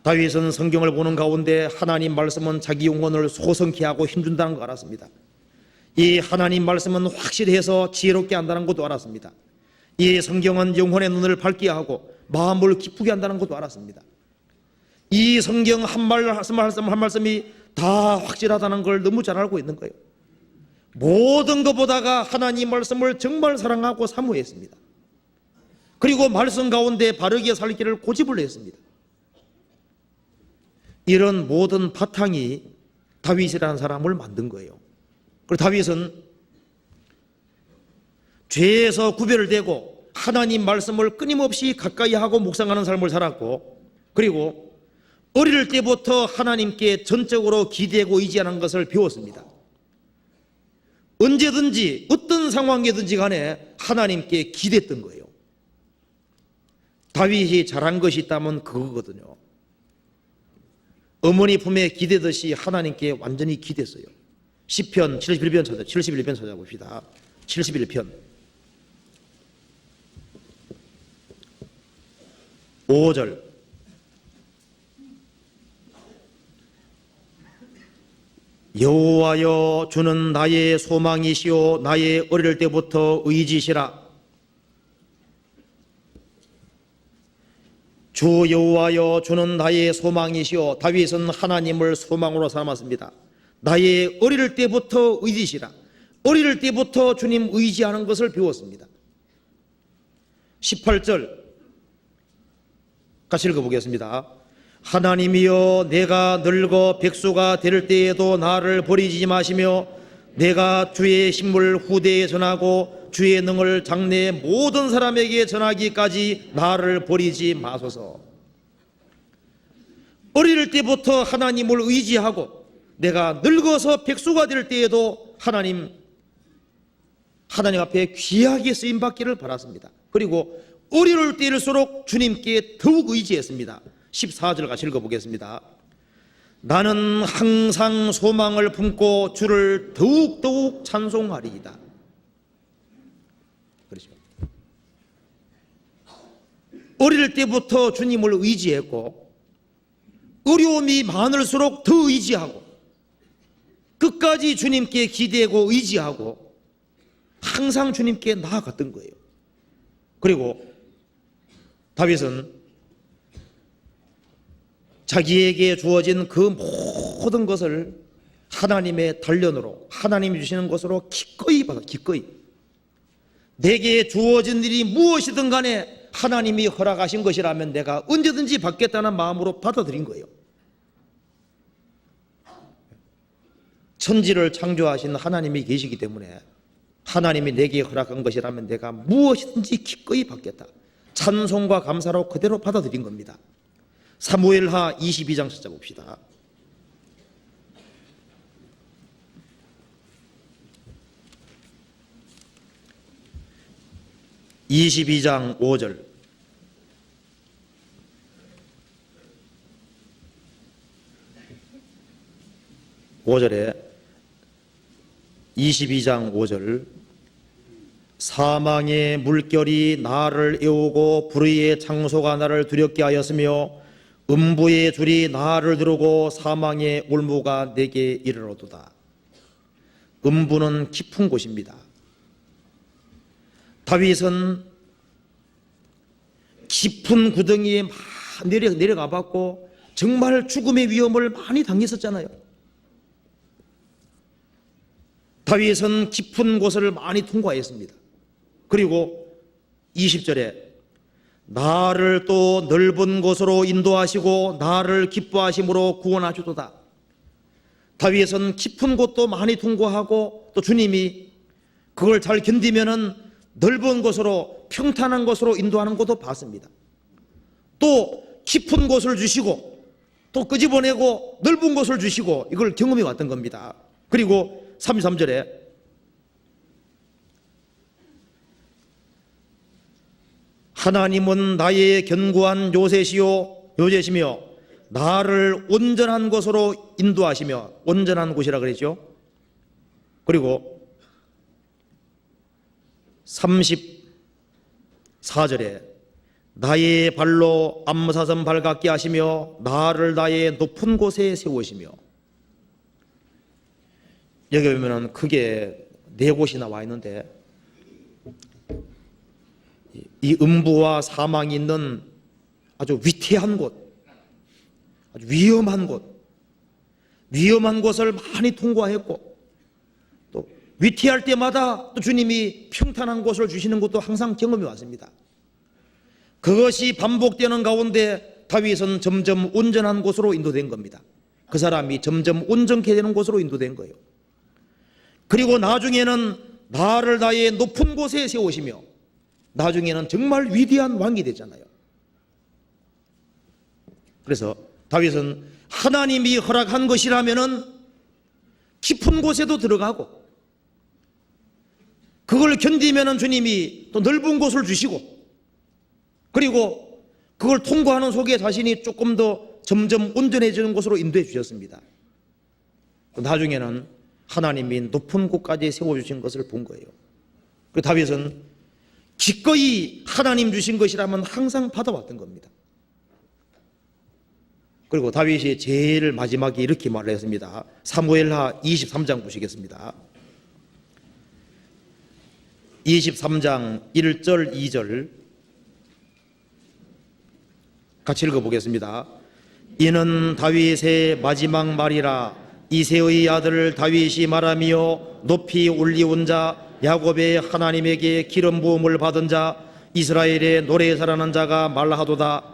다윗은 성경을 보는 가운데 하나님 말씀은 자기 영혼을 소성케 하고 힘준다는 거 알았습니다. 이 하나님 말씀은 확실해서 지혜롭게 한다는 것도 알았습니다. 이 성경은 영혼의 눈을 밝게 하고 마음을 기쁘게 한다는 것도 알았습니다. 이 성경 한 말씀이 다 확실하다는 걸 너무 잘 알고 있는 거예요. 모든 것보다가 하나님 말씀을 정말 사랑하고 사모했습니다. 그리고 말씀 가운데 바르게 살기를 고집을 했습니다. 이런 모든 바탕이 다윗이라는 사람을 만든 거예요. 그리고 다윗은 죄에서 구별되고 하나님 말씀을 끊임없이 가까이 하고 묵상하는 삶을 살았고, 그리고 어릴 때부터 하나님께 전적으로 기대고 의지하는 것을 배웠습니다. 언제든지 어떤 상황이든지 간에 하나님께 기댔던 거예요. 다윗이 잘한 것이 있다면 그거거든요. 어머니 품에 기대듯이 하나님께 완전히 기댔어요. 시편 71편 찾아봅시다. 71편 5절 여호와여 주는 나의 소망이시오 나의 어릴 때부터 의지시라. 주 여호와여 주는 나의 소망이시오. 다윗은 하나님을 소망으로 삼았습니다. 나의 어릴 때부터 의지시라. 어릴 때부터 주님 의지하는 것을 배웠습니다. 18절 같이 읽어보겠습니다. 하나님이여 내가 늙어 백수가 될 때에도 나를 버리지 마시며 내가 주의 신물 후대에 전하고 주의 능을 장래 모든 사람에게 전하기까지 나를 버리지 마소서. 어릴 때부터 하나님을 의지하고 내가 늙어서 백수가 될 때에도 하나님 앞에 귀하게 쓰임받기를 바랐습니다. 그리고 어릴 때일수록 주님께 더욱 의지했습니다. 14절 같이 읽어보겠습니다. 나는 항상 소망을 품고 주를 더욱더욱 찬송하리이다. 그렇죠. 어릴 때부터 주님을 의지했고 어려움이 많을수록 더 의지하고 끝까지 주님께 기대고 의지하고 항상 주님께 나아갔던 거예요. 그리고 다윗은 자기에게 주어진 그 모든 것을 하나님의 단련으로 하나님이 주시는 것으로 기꺼이 받아. 기꺼이 내게 주어진 일이 무엇이든 간에 하나님이 허락하신 것이라면 내가 언제든지 받겠다는 마음으로 받아들인 거예요. 천지를 창조하신 하나님이 계시기 때문에 하나님이 내게 허락한 것이라면 내가 무엇이든지 기꺼이 받겠다. 찬송과 감사로 그대로 받아들인 겁니다. 사무엘하 22장 찾아봅시다. 22장 5절 (5절에) 22장 5절 사망의 물결이 나를 애우고 불의의 창소가 나를 두렵게 하였으며 음부의 줄이 나를 두르고 사망의 올무가 내게 이르러도다. 음부는 깊은 곳입니다. 다윗은 깊은 구덩이에 내려가 봤고 정말 죽음의 위험을 많이 당했었잖아요. 다윗은 깊은 곳을 많이 통과했습니다. 그리고 20절에 나를 또 넓은 곳으로 인도하시고 나를 기뻐하심으로 구원하시도다. 다윗은 깊은 곳도 많이 통과하고 또 주님이 그걸 잘 견디면은 넓은 곳으로 평탄한 곳으로 인도하는 것도 봤습니다. 또 깊은 곳을 주시고 또 끄집어내고 넓은 곳을 주시고 이걸 경험해 왔던 겁니다. 그리고 33절에 하나님은 나의 견고한 요새시며 나를 온전한 곳으로 인도하시며 온전한 곳이라 그랬죠. 그리고 34절에 나의 발로 암사선 발갛게 하시며 나를 나의 높은 곳에 세우시며 여기 보면 크게 네 곳이 나와 있는데 이 음부와 사망이 있는 아주 위태한 곳, 아주 위험한 곳을 많이 통과했고 또 위태할 때마다 또 주님이 평탄한 곳을 주시는 것도 항상 경험해 왔습니다. 그것이 반복되는 가운데 다윗은 점점 온전한 곳으로 인도된 겁니다. 그 사람이 점점 온전케 되는 곳으로 인도된 거예요. 그리고 나중에는 나를 나의 높은 곳에 세우시며 나중에는 정말 위대한 왕이 되잖아요. 그래서 다윗은 하나님이 허락한 것이라면은 깊은 곳에도 들어가고 그걸 견디면은 주님이 또 넓은 곳을 주시고 그리고 그걸 통과하는 속에 자신이 조금 더 점점 온전해지는 곳으로 인도해 주셨습니다. 나중에는 하나님이 높은 곳까지 세워주신 것을 본 거예요. 그 다윗은 기꺼이 하나님 주신 것이라면 항상 받아왔던 겁니다. 그리고 다윗이 제일 마지막에 이렇게 말을 했습니다. 사무엘하 23장 보시겠습니다. 23장 1절 2절 같이 읽어보겠습니다. 이는 다윗의 마지막 말이라. 이새의 아들 다윗이 말하며 높이 올리온 자 야곱의 하나님에게 기름 부음을 받은 자 이스라엘의 노래 잘하는 자가 말하도다.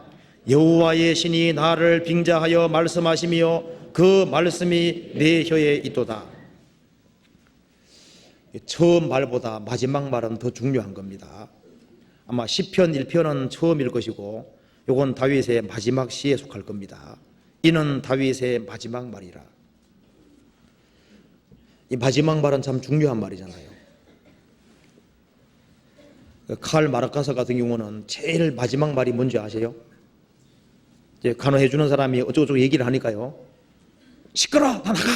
여호와의 신이 나를 빙자하여 말씀하시며 그 말씀이 내 혀에 있도다. 처음 말보다 마지막 말은 더 중요한 겁니다. 아마 시편 1편은 처음일 것이고 요건 다윗의 마지막 시에 속할 겁니다. 이는 다윗의 마지막 말이라. 이 마지막 말은 참 중요한 말이잖아요. 칼 마르카스 같은 경우는 제일 마지막 말이 뭔지 아세요? 이제 간호해 주는 사람이 어쩌고저쩌고 얘기를 하니까요. 시끄러! 다 나가!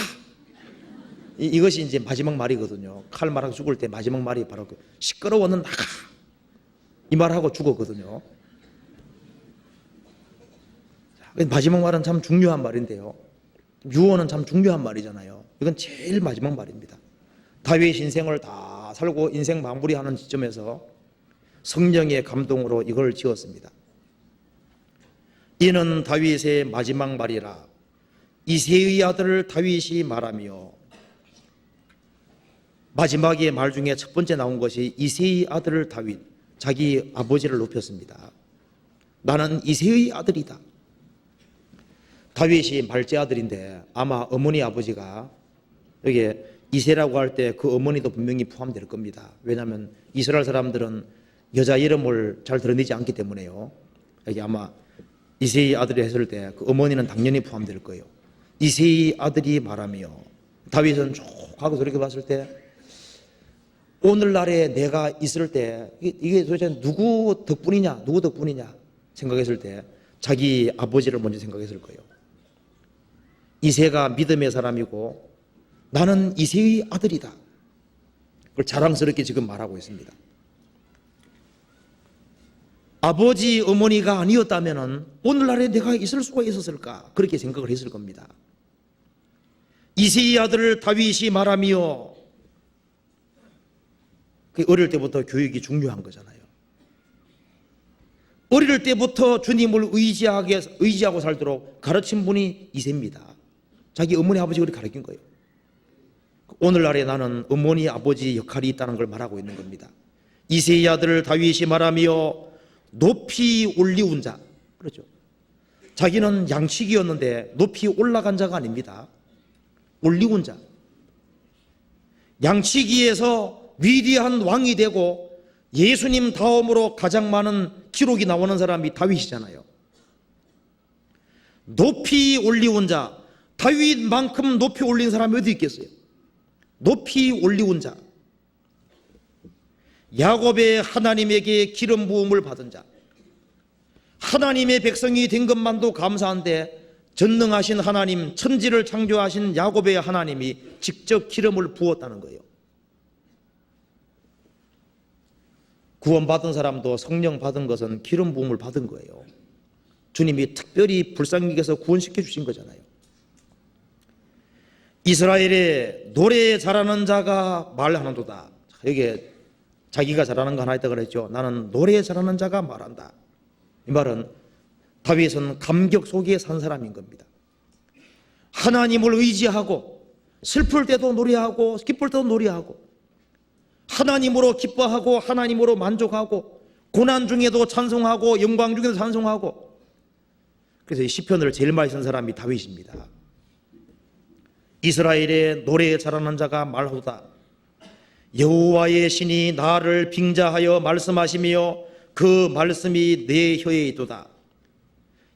이것이 이제 마지막 말이거든요. 칼 마르카스 죽을 때 마지막 말이 바로 시끄러워는 나가! 이 말하고 죽었거든요. 마지막 말은 참 중요한 말인데요. 유언은 참 중요한 말이잖아요. 이건 제일 마지막 말입니다. 다윗 인생을 다 살고 인생 마무리하는 시점에서 성령의 감동으로 이걸 지었습니다. 이는 다윗의 마지막 말이라. 이새의 아들 다윗이 말하며, 마지막의 말 중에 첫 번째 나온 것이 이새의 아들 다윗, 자기 아버지를 높였습니다. 나는 이새의 아들이다. 다윗이 말째 아들인데 아마 어머니 아버지가 여기에 이새라고 할 때 그 어머니도 분명히 포함될 겁니다. 왜냐하면 이스라엘 사람들은 여자 이름을 잘 드러내지 않기 때문에요. 여기 아마 이새의 아들이 했을 때 그 어머니는 당연히 포함될 거예요. 이새의 아들이 말하며, 다윗은 쭉 하고 저렇게 봤을 때 오늘날에 내가 있을 때 이게 도대체 누구 덕분이냐 생각했을 때 자기 아버지를 먼저 생각했을 거예요. 이새가 믿음의 사람이고 나는 이새의 아들이다. 그걸 자랑스럽게 지금 말하고 있습니다. 아버지 어머니가 아니었다면 오늘날에 내가 있을 수가 있었을까, 그렇게 생각을 했을 겁니다. 이새의 아들 다윗이 말하며, 어릴 때부터 교육이 중요한 거잖아요. 어릴 때부터 주님을 의지하고 살도록 가르친 분이 이새입니다. 자기 어머니 아버지가 그렇게 가르친 거예요. 오늘날에 나는 어머니 아버지 역할이 있다는 걸 말하고 있는 겁니다. 이새의 아들 다윗이 말하며 높이 올리운 자, 그렇죠. 자기는 양치기였는데 높이 올라간 자가 아닙니다. 올리운 자. 양치기에서 위대한 왕이 되고 예수님 다음으로 가장 많은 기록이 나오는 사람이 다윗이잖아요. 높이 올리운 자, 다윗만큼 높이 올린 사람이 어디 있겠어요? 높이 올리운 자, 야곱의 하나님에게 기름 부음을 받은 자. 하나님의 백성이 된 것만도 감사한데 전능하신 하나님, 천지를 창조하신 야곱의 하나님이 직접 기름을 부었다는 거예요. 구원받은 사람도 성령 받은 것은 기름 부음을 받은 거예요. 주님이 특별히 불쌍히께서 구원시켜 주신 거잖아요. 이스라엘의 노래 잘하는 자가 말하는도다. 여기에 자기가 잘하는 거 하나 있다 그랬죠. 나는 노래 잘하는 자가 말한다. 이 말은 다윗은 감격 속에 산 사람인 겁니다. 하나님을 의지하고 슬플 때도 노래하고 기쁠 때도 노래하고 하나님으로 기뻐하고 하나님으로 만족하고 고난 중에도 찬송하고 영광 중에도 찬송하고, 그래서 이 시편을 제일 많이 쓴 사람이 다윗입니다. 이스라엘의 노래 잘하는 자가 말하도다. 여호와의 신이 나를 빙자하여 말씀하시며 그 말씀이 내 혀에 있도다.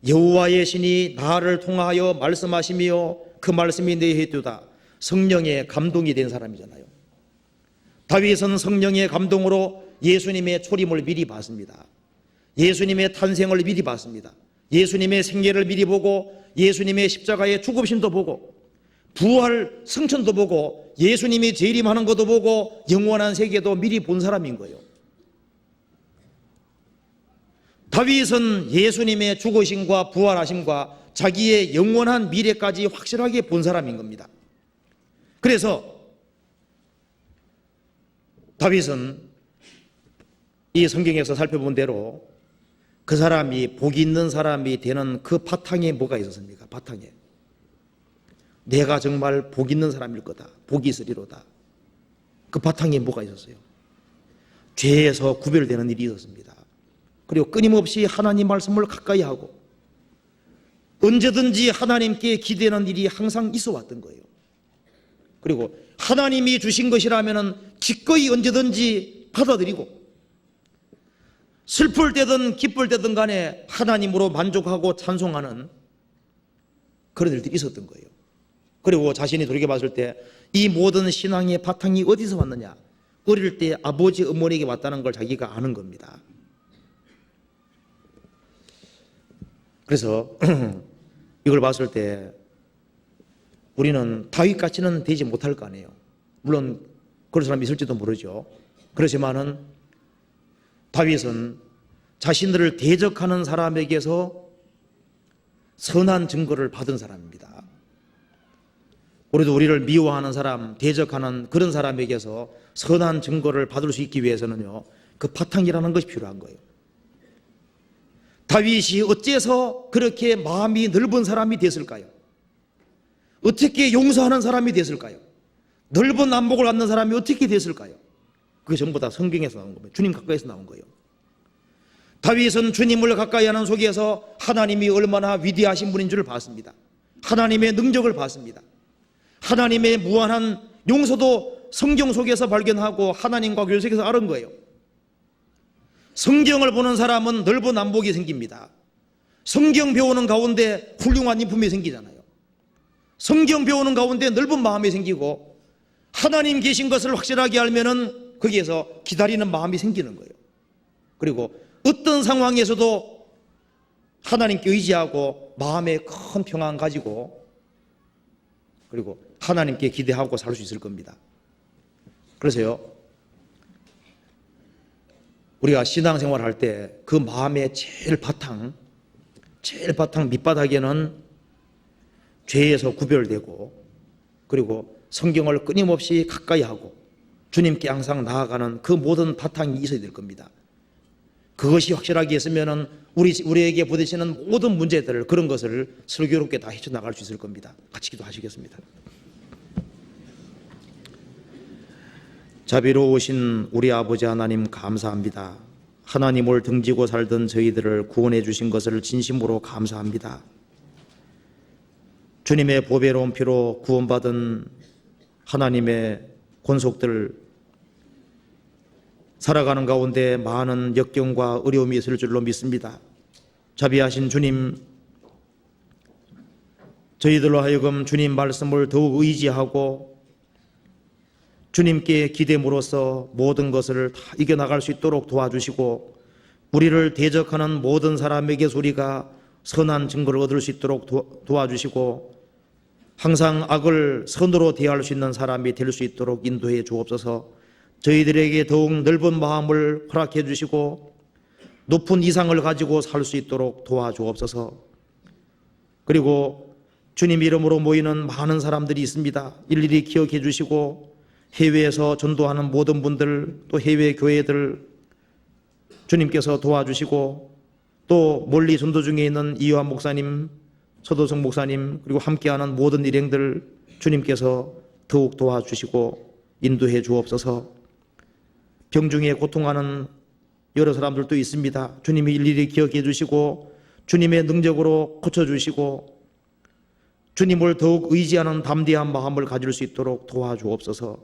여호와의 신이 나를 통하여 말씀하시며 그 말씀이 내 혀에 있도다. 성령의 감동이 된 사람이잖아요. 다윗은 성령의 감동으로 예수님의 초림을 미리 봤습니다. 예수님의 탄생을 미리 봤습니다. 예수님의 생애를 미리 보고 예수님의 십자가의 죽으심도 보고 부활 승천도 보고 예수님이 재림하는 것도 보고 영원한 세계도 미리 본 사람인 거예요. 다윗은 예수님의 죽으심과 부활하심과 자기의 영원한 미래까지 확실하게 본 사람인 겁니다. 그래서 다윗은 이 성경에서 살펴본 대로 그 사람이 복이 있는 사람이 되는 그 바탕에 뭐가 있었습니까? 바탕에 내가 정말 복 있는 사람일 거다, 복이 있으리로다. 그 바탕에 뭐가 있었어요? 죄에서 구별되는 일이 있었습니다. 그리고 끊임없이 하나님 말씀을 가까이 하고 언제든지 하나님께 기대는 일이 항상 있어 왔던 거예요. 그리고 하나님이 주신 것이라면 기꺼이 언제든지 받아들이고 슬플 때든 기쁠 때든 간에 하나님으로 만족하고 찬송하는 그런 일들이 있었던 거예요. 그리고 자신이 돌이켜봤을 때 이 모든 신앙의 바탕이 어디서 왔느냐? 어릴 때 아버지 어머니에게 왔다는 걸 자기가 아는 겁니다. 그래서 이걸 봤을 때 우리는 다윗같이는 되지 못할 거 아니에요. 물론 그런 사람이 있을지도 모르죠. 그렇지만은 다윗은 자신들을 대적하는 사람에게서 선한 증거를 받은 사람입니다. 우리도 우리를 미워하는 사람, 대적하는 그런 사람에게서 선한 증거를 받을 수 있기 위해서는요, 그 바탕이라는 것이 필요한 거예요. 다윗이 어째서 그렇게 마음이 넓은 사람이 됐을까요? 어떻게 용서하는 사람이 됐을까요? 넓은 안목을 갖는 사람이 어떻게 됐을까요? 그게 전부 다 성경에서 나온 겁니다. 주님 가까이서 나온 거예요. 다윗은 주님을 가까이 하는 속에서 하나님이 얼마나 위대하신 분인 줄을 봤습니다. 하나님의 능력을 봤습니다. 하나님의 무한한 용서도 성경 속에서 발견하고 하나님과 교제에서 알은 거예요. 성경을 보는 사람은 넓은 안목이 생깁니다. 성경 배우는 가운데 훌륭한 인품이 생기잖아요. 성경 배우는 가운데 넓은 마음이 생기고 하나님 계신 것을 확실하게 알면은 거기에서 기다리는 마음이 생기는 거예요. 그리고 어떤 상황에서도 하나님께 의지하고 마음에 큰 평안 가지고 그리고 하나님께 기대하고 살 수 있을 겁니다. 그래서요, 우리가 신앙생활 할 때 그 마음의 제일 바탕 밑바닥에는 죄에서 구별되고 그리고 성경을 끊임없이 가까이 하고 주님께 항상 나아가는 그 모든 바탕이 있어야 될 겁니다. 그것이 확실하게 있으면은 우리에게 부딪히는 모든 문제들 그런 것을 슬기롭게 다 헤쳐나갈 수 있을 겁니다. 같이 기도하시겠습니다. 자비로우신 우리 아버지 하나님 감사합니다. 하나님을 등지고 살던 저희들을 구원해 주신 것을 진심으로 감사합니다. 주님의 보배로운 피로 구원받은 하나님의 권속들 살아가는 가운데 많은 역경과 어려움이 있을 줄로 믿습니다. 자비하신 주님, 저희들로 하여금 주님 말씀을 더욱 의지하고 주님께 기대므로써 모든 것을 다 이겨나갈 수 있도록 도와주시고 우리를 대적하는 모든 사람에게서 우리가 선한 증거를 얻을 수 있도록 도와주시고 항상 악을 선으로 대할 수 있는 사람이 될 수 있도록 인도해 주옵소서. 저희들에게 더욱 넓은 마음을 허락해 주시고 높은 이상을 가지고 살 수 있도록 도와주옵소서. 그리고 주님 이름으로 모이는 많은 사람들이 있습니다. 일일이 기억해 주시고 해외에서 전도하는 모든 분들 또 해외 교회들 주님께서 도와주시고 또 멀리 전도 중에 있는 이요한 목사님, 서도성 목사님 그리고 함께하는 모든 일행들 주님께서 더욱 도와주시고 인도해 주옵소서. 병중에 고통하는 여러 사람들도 있습니다. 주님이 일일이 기억해 주시고 주님의 능력으로 고쳐주시고 주님을 더욱 의지하는 담대한 마음을 가질 수 있도록 도와주옵소서.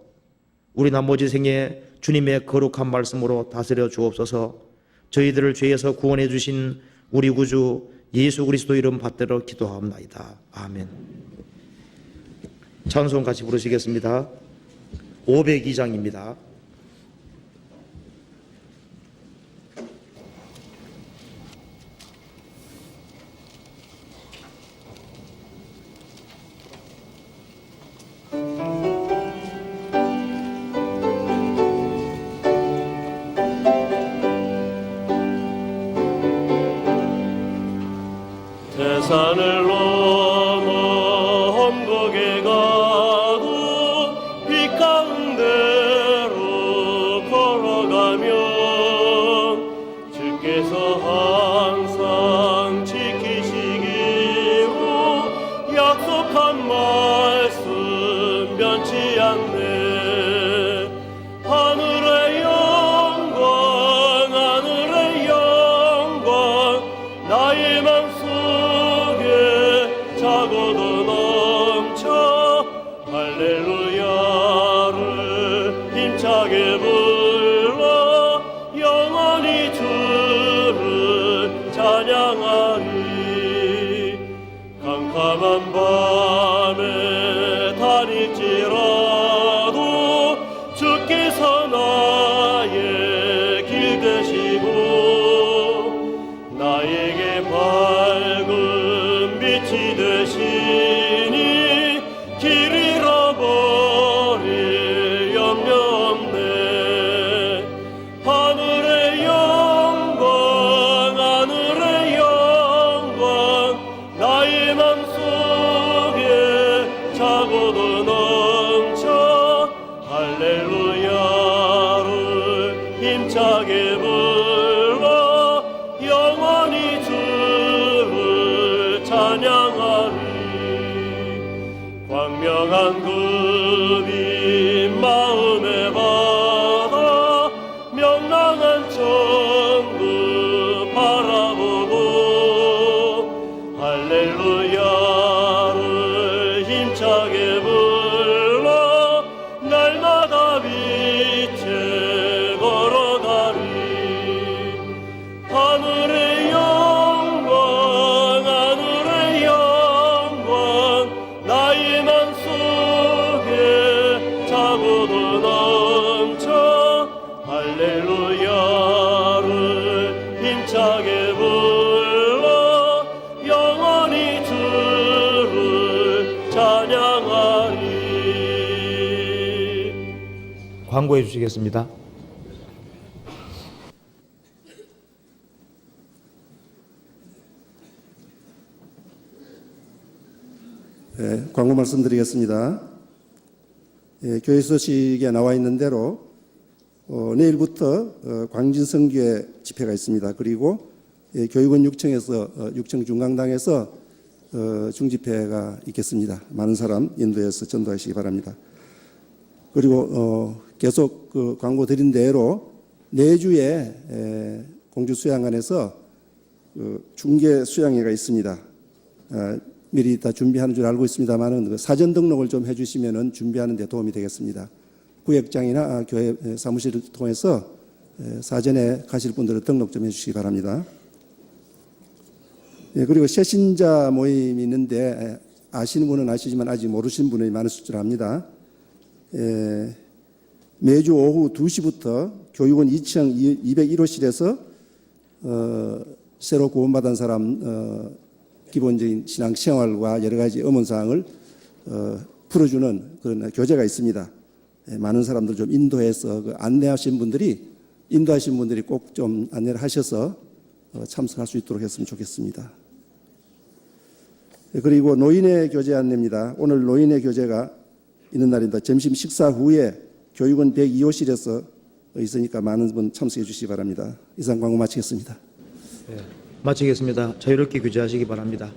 우리 나머지 생에 주님의 거룩한 말씀으로 다스려 주옵소서. 저희들을 죄에서 구원해 주신 우리 구주 예수 그리스도 이름 받들어 기도하옵나이다. 아멘. 찬송 같이 부르시겠습니다. 502장입니다. 산을 힘차게 불러 영원히 주를 찬양하리. 광명한 급이 마음에 받아 명랑한 천국 바라보고 할렐루야를 힘차게 불러 날마다 빛에 걸어가리. 하늘의 영광 하늘의 영광 나의 맘 속에 차고도 넘쳐 할렐루야를 힘차게 불러 영원히 주를 찬양하리. 광고해 주시겠습니다. 네, 광고 말씀드리겠습니다. 교회 소식에 나와 있는 대로 내일부터 광진성교회 집회가 있습니다. 그리고 교육원 6층에서 6층 중강당에서 중집회가 있겠습니다. 많은 사람 인도해서 전도하시기 바랍니다. 그리고 계속 광고 드린 대로 내주에 공주 수양관에서 중계 수양회가 있습니다. 미리 다 준비하는 줄 알고 있습니다만은 사전 등록을 좀 해주시면은 준비하는 데 도움이 되겠습니다. 구역장이나 교회 사무실을 통해서 사전에 가실 분들은 등록 좀 해주시기 바랍니다. 그리고 새신자 모임이 있는데 아시는 분은 아시지만 아직 모르시는 분이 많으실 줄 압니다. 매주 오후 2시부터 교육원 2층 201호실에서 새로 구원받은 사람 기본적인 신앙생활과 여러 가지 의문사항을 풀어주는 그런 교재가 있습니다. 많은 사람들 좀 인도해서 인도하신 분들이 꼭 좀 안내를 하셔서 참석할 수 있도록 했으면 좋겠습니다. 그리고 노인의 교재 안내입니다. 오늘 노인의 교재가 있는 날입니다. 점심 식사 후에 교육원 102호실에서 있으니까 많은 분 참석해 주시기 바랍니다. 이상 광고 마치겠습니다. 마치겠습니다. 자유롭게 규제하시기 바랍니다.